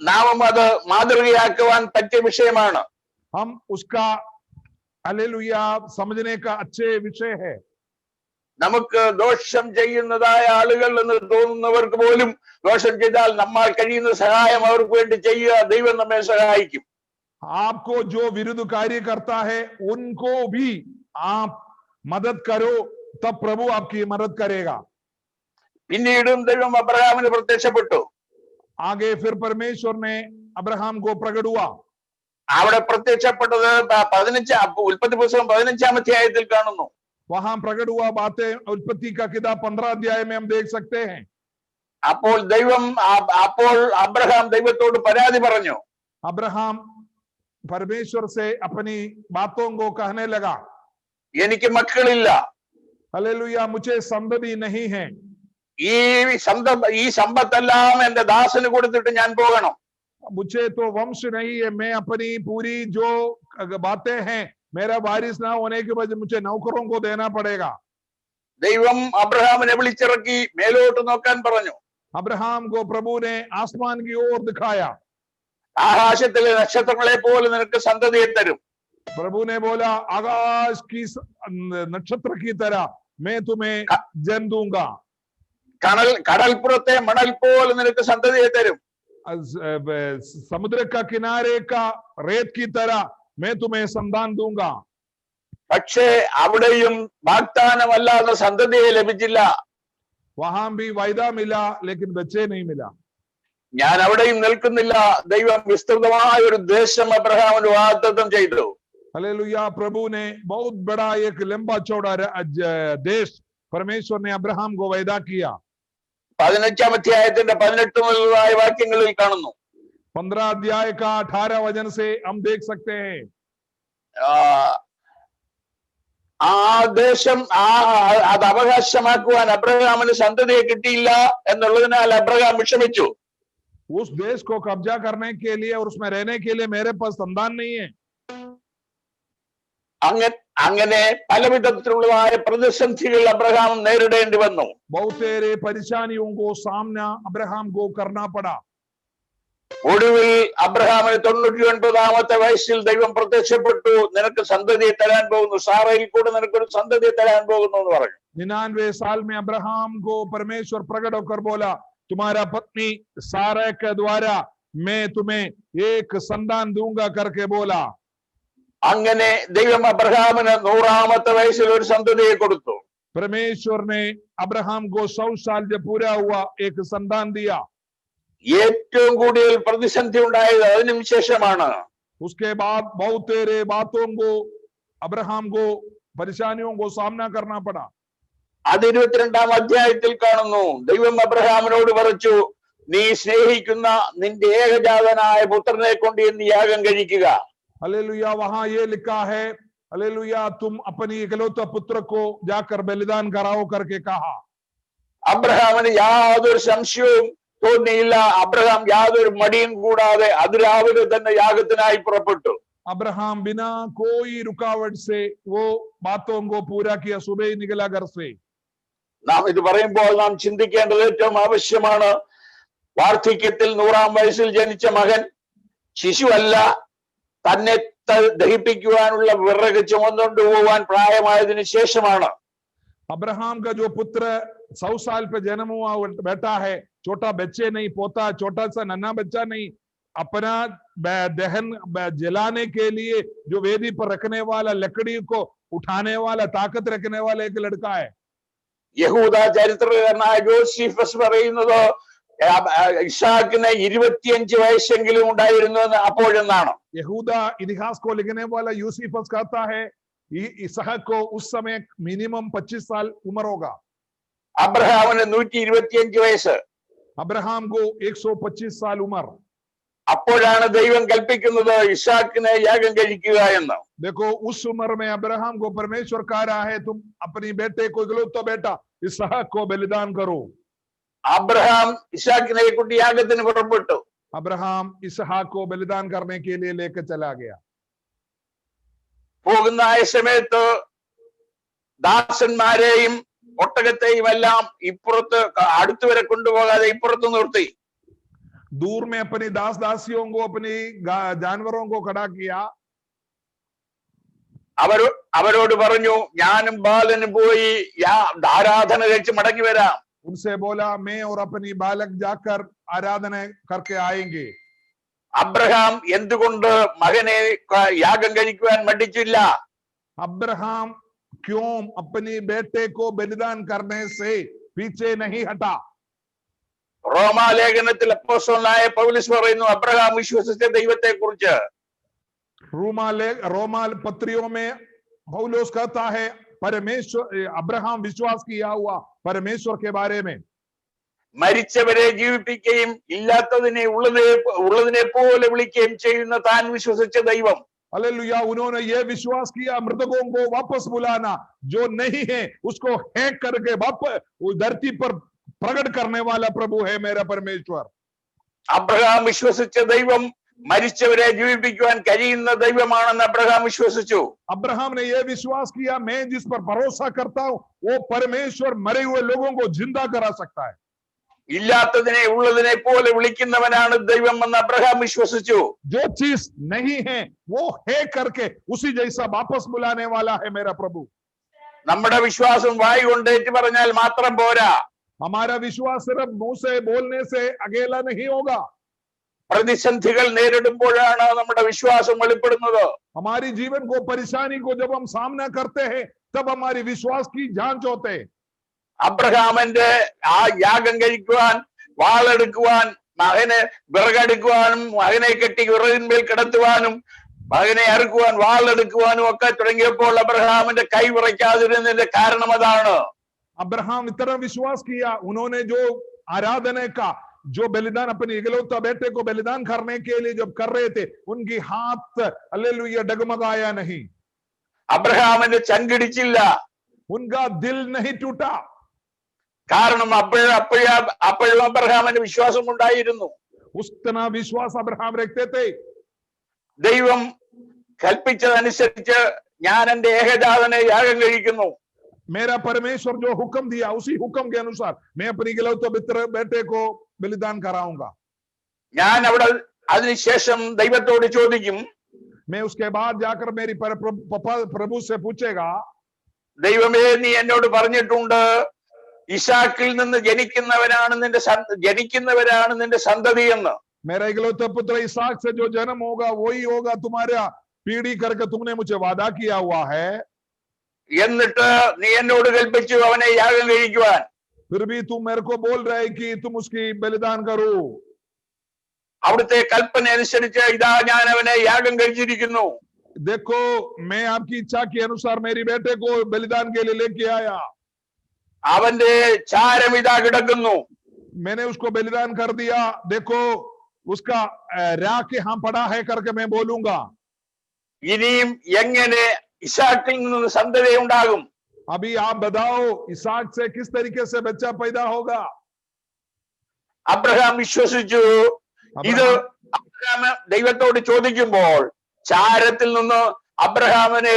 നാമം അത് മാതൃകയാക്കുവാൻ പറ്റിയ വിഷയമാണ്. हम उसका हालेलुया समझने का अच्छे विषय है. നമുക്ക് ദോഷം ചെയ്യുന്നതായ ആളുകൾ എന്ന് തോന്നുന്നവർക്ക് പോലും ദോഷം ചെയ്താൽ നമ്മൾ കഴിയുന്ന സഹായം അവർക്ക് വേണ്ടി ചെയ്യുക, ദൈവം നമ്മെ സഹായിക്കും. आपको जो विरुद्ध कार्य करता है उनको भी आप मदद करो, तब प्रभु आपकी मदद करेगा. പിന്നീടും ദൈവം അബ്രഹാമിന് പ്രത്യക്ഷപ്പെട്ടു. आगे फिर परमेश्वर ने अब्राहम को प्रकट हुआ. അവിടെ പ്രത്യക്ഷപ്പെട്ടത് ഉൽപ്പത്തി പുസ്തകം 15-ാം അധ്യായത്തിൽ കാണുന്നു. वहां प्रकट हुआ बातें उत्पत्ति का किताब 15 अध्याय में हम देख सकते हैं. അപ്പോൾ അബ്രഹാം ദൈവത്തോട് പരാതി പറഞ്ഞു. अब्राहम परमेश्वर से अपनी बातों को कहने लगा, എനിക്ക് മക്കളില്ല, हालेलुया मुझे संतति नहीं है. ഈ സമ്പത്തെല്ലാം എന്റെ ദാസന് കൊടുത്തിട്ട് ഞാൻ പോകണം. मुझे तो वंश नहीं है, मैं अपनी पूरी जो बातें हैं मेरा वारिस ना होने के वजह मुझे नौकरों को देना पड़ेगा. ദൈവം അബ്രഹാമിനെ വിളിച്ചിറക്കി മേലോട്ട് നോക്കാൻ പറഞ്ഞു. अब्राहम को प्रभु ने आसमान की ओर दिखाया. ആകാശത്തിലെ നക്ഷത്രങ്ങളെ പോലെ നിനക്ക് സന്തതിയെ തരും. प्रभु ने बोला, आकाश की नक्षत्र की तरह मैं तुम्हें जन्म दूंगा. കടൽപ്പുറത്തെ മണൽ പോലെ നിനക്ക് സന്തതിയെ തരും. समुद्र का किनारे का रेत की तरह मैं तुम्हें संतान दूंगा. പക്ഷേ അവിടെയും വാഗ്ദാനമല്ലാതെ സന്തതിയെ ലഭിച്ചില്ല. वहां भी वायदा मिला लेकिन बच्चे नहीं मिला. ഞാൻ അവിടെയും നിൽക്കുന്നില്ല. ദൈവം വിസ്തൃതമായ ഒരു ദേശം അബ്രഹാമിന് വാഗ്ദത്തം ചെയ്തു. हालेलुया. प्रभु ने बहुत बड़ा एक लंबा चौड़ा देश परमेश्वर ने अब्राहम को वायदा किया. 15-ാം അധ്യായത്തിന്റെ 18 മുതലായ വാക്യങ്ങളിൽ കാണുന്നു. 15 अध्याय का 18 वचन से हम देख सकते हैं. ആ ദേശം അത് അവകാശമാക്കുവാൻ അബ്രഹാമിന് സന്തതിയെ കിട്ടിയില്ല എന്നുള്ളതിനാൽ അബ്രഹാം വിഷമിച്ചു. उस देश को कब्जा करने के लिए और उसमें रहने के लिए मेरे पास संतान नहीं है. അങ്ങനെ പല വിധത്തിലുള്ളതായ പ്രതിസന്ധികൾ അബ്രഹാം നേരിടേണ്ടി വന്നു. बहुत तेरे परेशानियों को सामना अब्राहम को करना पड़ा. ഒടുവിൽ അബ്രഹാമിന് 99-ാമത്തെ വയസ്സിൽ ദൈവം പ്രത്യക്ഷപ്പെട്ടു. നിനക്ക് സന്തതിയെ തരാൻ പോകുന്നു, സാറയിൽ കൂടെ നിനക്കൊരു സന്തതിയെ തരാൻ പോകുന്നു എന്ന് പറഞ്ഞു. 99 साल में अब्राहम को परमेश्वर प्रकट होकर बोला, तुम्हारा पत्नी सारा के द्वारा मैं तुम्हें एक संतान दूंगा करके बोला. അങ്ങനെ ദൈവം അബ്രഹാമിന് 100-ാമത്തെ വയസ്സിൽ ഒരു സന്തതിയെ കൊടുത്തു. परमेश्वर ने अब्राहम को 100 साल जब पूरा हुआ एक संतान दिया. ഏറ്റവും കൂടുതൽ പ്രതിസന്ധി ഉണ്ടായത് അതിനു ശേഷമാണ്. उसके बाद बहुत तेरे बातों को अब्राहम को परेशानियों को सामना करना पड़ा. അത് 22-ാം അധ്യായത്തിൽ കാണുന്നു. ദൈവം അബ്രഹാമിനോട് പറഞ്ഞു, നീ സ്നേഹിക്കുന്ന നിന്റെ ഏകജാതനായ പുത്രനെ കൊണ്ട് നീ യാഗം കഴിക്കുക. हालेलुया. वहां ये लिखा है, हालेलुया, तुम अपनी इकलौते पुत्र को जाकर बलिदान कराओ करके कहा. അബ്രഹാമിന് യാതൊരു സംശയവും തോന്നിയില്ല. അബ്രഹാം യാതൊരു മടിയും കൂടാതെ അതിരാവിലെ തന്നെ യാഗത്തിനായി പുറപ്പെട്ടു. अब्राहम बिना कोई रुकावट से वो बातों को पूरा किया. सुबह ही निकला घर से. നാം ഇത് പറയുമ്പോൾ നാം ചിന്തിക്കേണ്ടത് ഏറ്റവും ആവശ്യമാണ്. വാർദ്ധക്യത്തിൽ 100-ാം വയസ്സിൽ ജനിച്ച മകൻ ശിശുവല്ല, തന്നെ ദഹിപ്പിക്കുവാനുള്ള വിറക് ചുമന്നുകൊണ്ട് പോവാൻ പ്രായമായതിനു ശേഷമാണ്. अब्राहम का जो पुत्र 100 साल पे जन्म हुआ बेटा है, छोटा बच्चे नहीं, पोता, छोटा सा नन्हा बच्चा नहीं, अपना दहन जलाने के लिए जो वेदी पर रखने वाला, लकड़ी को उठाने वाला, ताकत रखने वाला एक लड़का है। യഹൂദ ചരിത്രകാരനായ ജോസീഫസ് പറയുന്നത് ഇസാക്കിന് 25 വയസ്സെങ്കിലും ഉണ്ടായിരുന്നു എന്ന് അപ്പോഴെന്നാണ്. यहूदा इतिहास को लिखने वाला यूसिफस कहता है इसहाक को उस समय मिनिमम 25 साल उम्र होगा। അബ്രഹാമിന് 125 വയസ്സ്. अब्राहम को 125 साल उम्र। അപ്പോഴാണ് ദൈവം കൽപ്പിക്കുന്നത് ഇസാക്കിനെ യാഗം കഴിക്കുക എന്ന്. देखो उस उम्र में अब्राहम को परमेश्वर कह रहा है तुम अपनी बेटे को, इकलौता बेटा इसहाक को बलिदान करो। അബ്രഹാം ഇസാക്കിനെ കുട്ടി യാഗത്തിന് പുറപ്പെട്ടു. अब्राहम इसहाक को बलिदान करने के लिए लेकर चला गया। പോകുന്ന ആ സമയത്ത് ദാസന്മാരെയും ഒട്ടകത്തെയും എല്ലാം ഇപ്പുറത്ത് അടുത്ത് വരെ കൊണ്ടുപോകാതെ ഇപ്പുറത്ത് നിർത്തി. दूर में अपनी दास दासियों को, अपनी जानवरों को खड़ा किया। അവരോട് പറഞ്ഞു ഞാനും ബാലനും പോയി ആരാധന കഴിച്ച് മടങ്ങി വരാം. उनसे बोला मैं और अपनी बालक जाकर आराधना करके आएंगे। അബ്രഹാം എന്തുകൊണ്ട് മകനെ യാഗം കഴിക്കുവാൻ മടിച്ചില്ല? अब्राहम क्यों अपनी बेटे को बलिदान करने से पीछे नहीं हटा? റോമാലേഖനത്തിൽ അപ്പോസ്തലനായ പൗലോസ് പറയുന്നു അബ്രഹാം വിശ്വസിച്ച ദൈവത്തെ കുറിച്ച്. रोमा पत्रियों में पौलुस कहता है परमेश्वर, अब्राहम विश्वास किया हुआ परमेश्वर के बारे में। മരിച്ചവരെ ജീവിപ്പിക്കുകയും ഇല്ലാത്തതിനെ ഉള്ളതിനെ പോലെ വിളിക്കുകയും ചെയ്യുന്ന താൻ വിശ്വസിച്ച ദൈവം. हालेलुया, उन्होंने ये विश्वास किया मृतकों को वापस बुलाना, जो नहीं है उसको है करके वापस धरती पर प्रकट करने वाला प्रभु है मेरा परमेश्वर। അബ്രഹാം വിശ്വസിച്ച ദൈവം മരിച്ചവരെ ജീവിപ്പിക്കുവാൻ കഴിയുന്ന ദൈവമാണെന്ന് അബ്രഹാം വിശ്വസിച്ചു. अब्राहम ने यह विश्वास किया मैं जिस पर भरोसा करता हूं वो परमेश्वर मरे हुए लोगों को जिंदा करा सकता है। ഇല്ലാത്തതിനെ ഉള്ളതിനെ പോലെ വിളിക്കുന്നവനാണ് ദൈവം എന്ന് അബ്രഹാം വിശ്വസിച്ചു. जो चीज नहीं है वो है करके उसी जैसा वापस बुलाने वाला है मेरा प्रभु। നമ്മുടെ വിശ്വാസം വായി കൊണ്ട് ഏറ്റു പറഞ്ഞാൽ മാത്രം പോരാ. हमारा विश्वास सिर्फ मुंह से बोलने से अकेला नहीं होगा। പ്രതിസന്ധികൾ നേരിടുമ്പോഴാണ് നമ്മുടെ വിശ്വാസം വെളിപ്പെടുന്നത്. हमारी जीवन को, परेशानी को जब हम सामना करते हैं तब हमारी विश्वास की जांच होते हैं। അബ്രഹാമിന്റെ ആ യാഗം കഴിക്കുവാൻ, വാളെടുക്കുവാൻ, മകനെ വിറകെടുക്കുവാനും, മകനെ കെട്ടി വിറകിന്മേൽ കിടത്തുവാനും, മകനെ അറുക്കുവാൻ വാളെടുക്കുവാനും ഒക്കെ തുടങ്ങിയപ്പോൾ അബ്രഹാമിന്റെ കൈ വിറയ്ക്കാതിരുന്നതിന്റെ കാരണം അതാണ്. अब्राहम इतना विश्वास किया, उन्होंने जो आराधना का जो बलिदान अपने इकलौता बेटे को बलिदान करने के लिए जब कर रहे थे उनकी हाथ हालेलुया डगमगाया नहीं। അബ്രഹാമിന്റെ ചങ്കിടിച്ചില്ല. उनका दिल नहीं टूटा। കാരണം അപ്പോഴും അബ്രഹാമിന് വിശ്വാസം ഉണ്ടായിരുന്നു. उतना विश्वास अब्राहम रखते थे। ദൈവം കൽപ്പിച്ചതനുസരിച്ച് ഞാൻ എന്റെ ഏകജാതനെ യാഗം കഴിക്കുന്നു. मेरा परमेश्वर जो हुक्म दिया उसी हुक्म के अनुसार मैं अपनी इकलौते बेटे को बलिदान कराऊंगा। ഞാൻ അവിടെ അതിനുശേഷം ദൈവത്തോട് ചോദിക്കും, मैं उसके बाद जाकर मेरी प्रभु से पूछेगा ദൈവമേ നീ എന്നോട് പറഞ്ഞിട്ടുണ്ട് ഇസാക്കിൽ നിന്ന് ജനിക്കുന്നവരാണ് നിന്റെ സന്തതി എന്ന്. मेरा इकलौता पुत्र इसहाक से जो जन्म होगा वही होगा तुम्हारा पीढ़ी करके तुमने मुझे वादा किया हुआ है। എന്നിട്ട് നീ എന്നോട് കൽപ്പിച്ചു അവനെ യാഗം കഴിക്കുവാൻ. फिर भी तुम मेरे को बोल रहे कि तुम उसकी बलिदान करो। അവിടുത്തെ കൽപ്പന അനുസരിച്ച് ഇതാ ഞാൻ അവനെ യാഗം കഴിച്ചിരിക്കുന്നു. देखो मैं आपकी इच्छा के अनुसार मेरी बेटे को बलिदान के लिए लेके आया। അവന്റെ ചാരം ഇതാ കിടക്കുന്നു. मैंने उसको बलिदान कर दिया, देखो उसका राख यहाँ पड़ा है करके मैं बोलूंगा। ഇനിയും എങ്ങനെ ഇസാക്കിൽ നിന്ന് സന്തതി ഉണ്ടാകും? अभी आप बताओ इसहाक से किस तरीके से बच्चा पैदा होगा? അബ്രഹാം വിശ്വസിച്ചു. ഇത് അബ്രഹാം ദൈവത്തോട് ചോദിക്കുമ്പോൾ ചാരത്തിൽ നിന്ന് അബ്രഹാമിനെ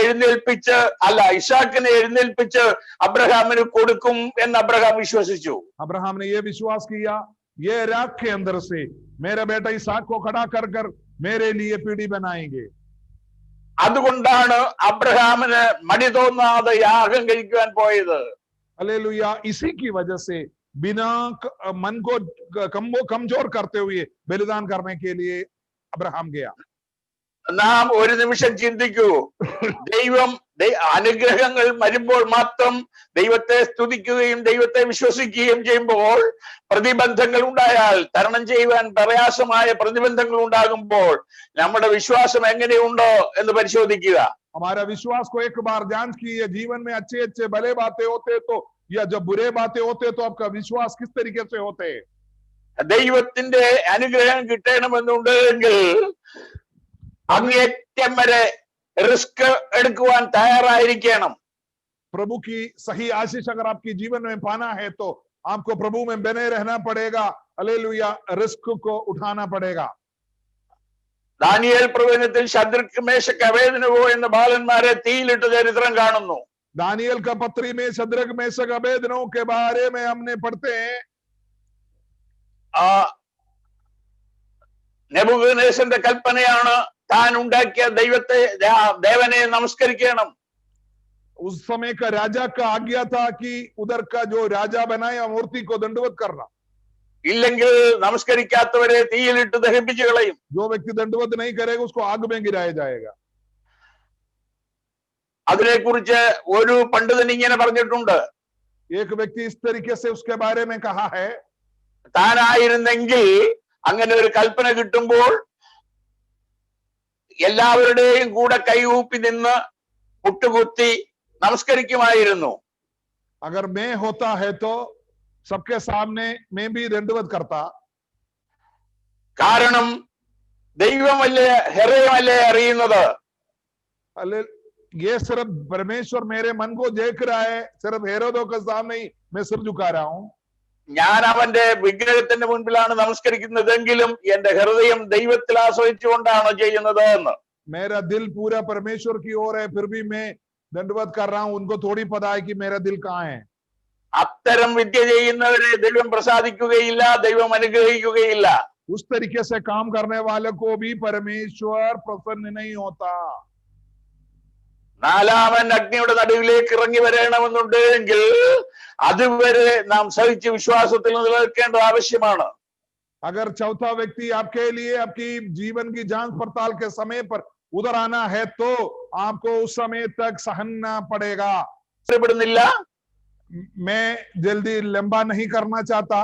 ഇസാക്കിനെ എഴുന്നേൽപ്പിച്ച് അബ്രഹാമിന് കൊടുക്കും എന്ന് അബ്രഹാം വിശ്വസിച്ചു. अब्राहम ने ये विश्वास किया ये राख के अंदर से मेरा बेटा इसहाक को खड़ा कर कर मेरे लिए पीढ़ी बनाएंगे। അതുകൊണ്ടാണ് അബ്രഹാമിന് മടി തോന്നാതെ യാഗം കഴിക്കുവാൻ പോയത്. हालेलुया। इसी की वजह से बिना मन को कमजोर करते हुए बलिदान करने के लिए अब्राहम गया। നാം ഒരു നിമിഷം ചിന്തിക്കൂ, ദൈവം അനുഗ്രഹങ്ങൾ വരുമ്പോൾ മാത്രം ദൈവത്തെ സ്തുതിക്കുകയും ദൈവത്തെ വിശ്വസിക്കുകയും ചെയ്യുമ്പോൾ, പ്രതിബന്ധങ്ങൾ ഉണ്ടായാൽ, തരണം ചെയ്യുവാൻ പ്രയാസമായ പ്രതിബന്ധങ്ങൾ ഉണ്ടാകുമ്പോൾ നമ്മുടെ വിശ്വാസം എങ്ങനെയുണ്ടോ എന്ന് പരിശോധിക്കുക. हमारा विश्वास को एक बार जांच कीजिए। जीवन में अच्छे अच्छे भले बातें होते तो या जब बुरे बातें होते तो आपका विश्वास किस तरीके से होते। ദൈവത്തിന്റെ അനുഗ്രഹം കിട്ടണമെന്നുണ്ടെങ്കിൽ അങ്ങേറ്റം വരെ റിസ്ക് എടുക്കുവാൻ തയ്യാറായിരിക്കണം. प्रभु की सही आशीष अगर आपके जीवन में पाना है तो आपको प्रभु में बने रहना पड़ेगा। हालेलुया। रिस्क को उठाना पड़ेगा। ദാനിയേൽ പ്രവചനത്തിൽ ശദ്രക് മേശക് അബേദ്നെഗോ എന്ന ബാലന്മാരെ തീയിലിട്ട ചരിത്രം കാണുന്നു. दानियल का पत्री में शद्रक मेशक अबेदनगो के बारे में हमने पढ़ते हैं। നെബൂഖദ്നേസറിന്റെ കൽപ്പനയാണ് താൻ ഉണ്ടാക്കിയ ദൈവത്തെ, ദേവനെ നമസ്കരിക്കണം. उस समय का राजा का आज्ञा था कि उधर का जो राजा बनाया मूर्ति को दंडवत करना, ഇല്ലെങ്കിൽ നമസ്കരിക്കാത്തവരെ തീയിലിട്ട് ദഹിപ്പിച്ചു കളയും. जो व्यक्ति दंडवत नहीं करेगा उसको आग में गिराया जाएगा। അതിനെക്കുറിച്ച് ഒരു പണ്ഡിതൻ ഇങ്ങനെ പറഞ്ഞിട്ടുണ്ട്, एक व्यक्ति इस तरीके से उसके बारे में कहा है, താനായിരുന്നെങ്കിൽ അങ്ങനെ ഒരു കൽപ്പന കിട്ടുമ്പോൾ എല്ലാവരുടെയും കൂടെ കൈകൂപ്പി നിന്ന് മുട്ടുകുത്തി നമസ്കരിക്കുമായിരുന്നു. अगर मैं होता है तो सबके सामने मैं भी दंडवत करता। കാരണം ദൈവമല്ലേ ഹൃദയമല്ലേ അറിയുന്നത്. ये सिर्फ परमेश्वर मेरे मन को देख रहा है, सिर्फ हेरोदों के सामने ही मैं सिर झुका रहा हूं। ഞാൻ അവന്റെ വിഗ്രഹത്തിന്റെ മുൻപിലാണ് നമസ്കരിക്കുന്നതെങ്കിലും എന്റെ ഹൃദയം ദൈവത്തിൽ ആശ്രയിച്ചുകൊണ്ടാണ് ചെയ്യുന്നത് എന്ന്. मेरा दिल पूरा परमेश्वर की ओर है, फिर भी मैं दंडवत कर रहा हूं। उनको थोड़ी पता है कि मेरा दिल कहाँ है। അത്തരം വിദ്യ ചെയ്യുന്നവരെ ദൈവം പ്രസാദിക്കുകയില്ല, ദൈവം അനുഗ്രഹിക്കുകയില്ല. उस तरीके से काम करने वाले को भी परमेश्वर प्रसन्न नहीं होता। നാലാമൻ അഗ്നിയുടെ നടുവിലേക്ക് ഇറങ്ങി വരണമെന്നുണ്ടെങ്കിൽ അതുവരെ നാം സഹിച്ച് വിശ്വാസത്തിൽ നിലനിൽക്കേണ്ടത് ആവശ്യമാണ്. अगर चौथा व्यक्ति आपके लिए आपकी जीवन की जांच पड़ताल के समय पर उधर आना है तो आपको उस समय तक सहना पड़ेगा। मैं जल्दी लंबा नहीं करना चाहता।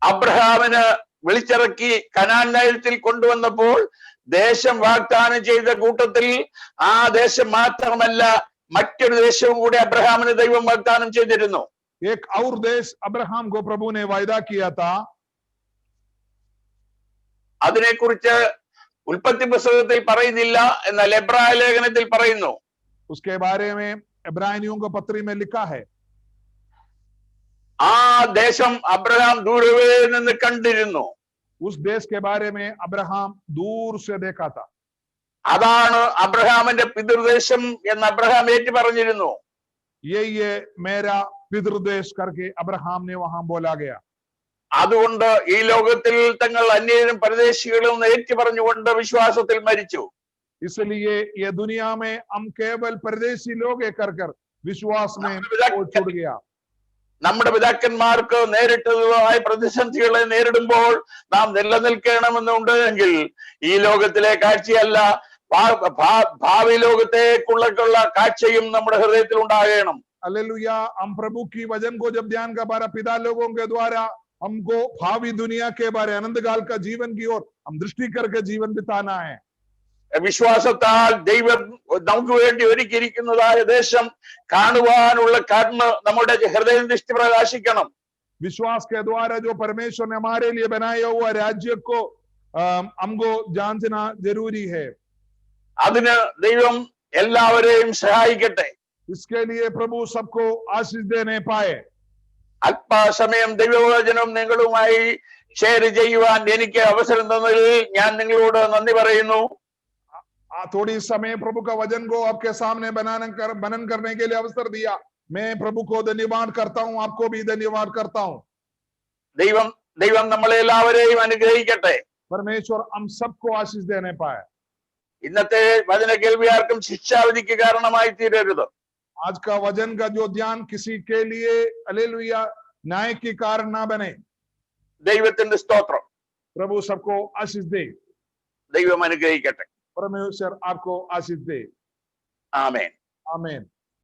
അബ്രഹാമിന് വിളിച്ചിറക്കി കനാൻ ദേശത്തിൽ കൊണ്ടുവന്നപ്പോൾ ദേശം വാഗ്ദാനം ചെയ്ത കൂട്ടത്തിൽ ആ ദേശം മാത്രമല്ല മറ്റൊരു ദേശവും കൂടി അബ്രഹാമിന് ദൈവം വാഗ്ദാനം ചെയ്തിരുന്നു. एक और देश अब्राहम को प्रभु ने वायदा किया था। അതിനെക്കുറിച്ച് ഉൽപ്പത്തി പുസ്തകത്തിൽ പറയുന്നില്ല, എന്നാൽ എബ്രായ ലേഖനത്തിൽ പറയുന്നു. उसके बारे में इब्रानियों को पत्री में लिखा है। ആ ദേശം അബ്രഹാം ദൂരവേ നിന്ന് കണ്ടിരുന്നു. उस देश के बारे में अब्राहम दूर से देखा था। അതാണ് അബ്രഹാമിന്റെ പിതൃദേശം എന്ന് അബ്രഹാം ഏറ്റു പറഞ്ഞിരുന്നു. ये मेरा पितृदेश करके अब्राहम ने वहां बोला गया। അതുകൊണ്ട് ഈ ലോകത്തിൽ തങ്ങൾ അന്യരും പരദേശികളും ഏറ്റു പറഞ്ഞുകൊണ്ട് വിശ്വാസത്തിൽ മരിച്ചു. इसलिए ये दुनिया में हम केवल परदेशी लोग कर विश्वास में छूट गया। നമ്മുടെ പിതാക്കന്മാർക്ക് നേരിട്ടതായ പ്രതിസന്ധികളെ നേരിടുമ്പോൾ നാം നിലനിൽക്കണമെന്നുണ്ടെങ്കിൽ ഈ ലോകത്തിലെ കാഴ്ചയല്ല, ഭാവി ലോകത്തേക്കുള്ള കാഴ്ചയും നമ്മുടെ ഹൃദയത്തിൽ ഉണ്ടാകണം. हालेलुया। हम प्रभु की वचन को जब ध्यान का बारा पिता लोगों के द्वारा हमको भावी दुनिया के बारे अनंत काल का जीवन की ओर हम दृष्टि करके जीवन बिताना है। വിശ്വാസത്താൽ ദൈവം നമുക്ക് വേണ്ടി ഒരുക്കിയിരിക്കുന്നതായ ദേശം കാണുവാനുള്ള കണ്ണ് നമ്മുടെ ഹൃദയം ദൃഷ്ടി പ്രകാശിക്കണം. विश्वास के द्वारा जो परमेश्वर ने हमारे लिए बनाया हुआ राज्य को हमको जानना जरूरी है। അതിന് ദൈവം എല്ലാവരെയും സഹായിക്കട്ടെ. इसके लिए प्रभु सबको आशीष देने पाए। അല്പസമയം ദൈവവചനം നിങ്ങളുമായി ഷെയർ ചെയ്യുവാൻ എനിക്ക് അവസരം തന്നതിൽ ഞാൻ നിങ്ങളോട് നന്ദി പറയുന്നു. थोड़ी समय प्रभु का वचन को आपके सामने बनन करने के लिए अवसर दिया, मैं प्रभु को धन्यवाद करता हूं, आपको भी धन्यवाद करता हूं। ദൈവം നമ്മളെ എല്ലാവരെയും അനുഗ്രഹിക്കട്ടെ. परमेश्वर हम सबको आशीष देने पाए। ഇന്നത്തെ വചന കേൾവി ആർക്കും ശിക്ഷാവിധിക്ക് കാരണമായി തീരരുത്. आज का वचन का जो ध्यान किसी के लिए हालेलुया न्याय के कारण ना बने। ദൈവത്തിന്റെ സ്തോത്രം. प्रभु सबको आशीष दे। ദൈവം അനുഗ്രഹിക്കട്ടെ. परमेश्वर आपको आशीष दे। ആമേൻ. आमीन।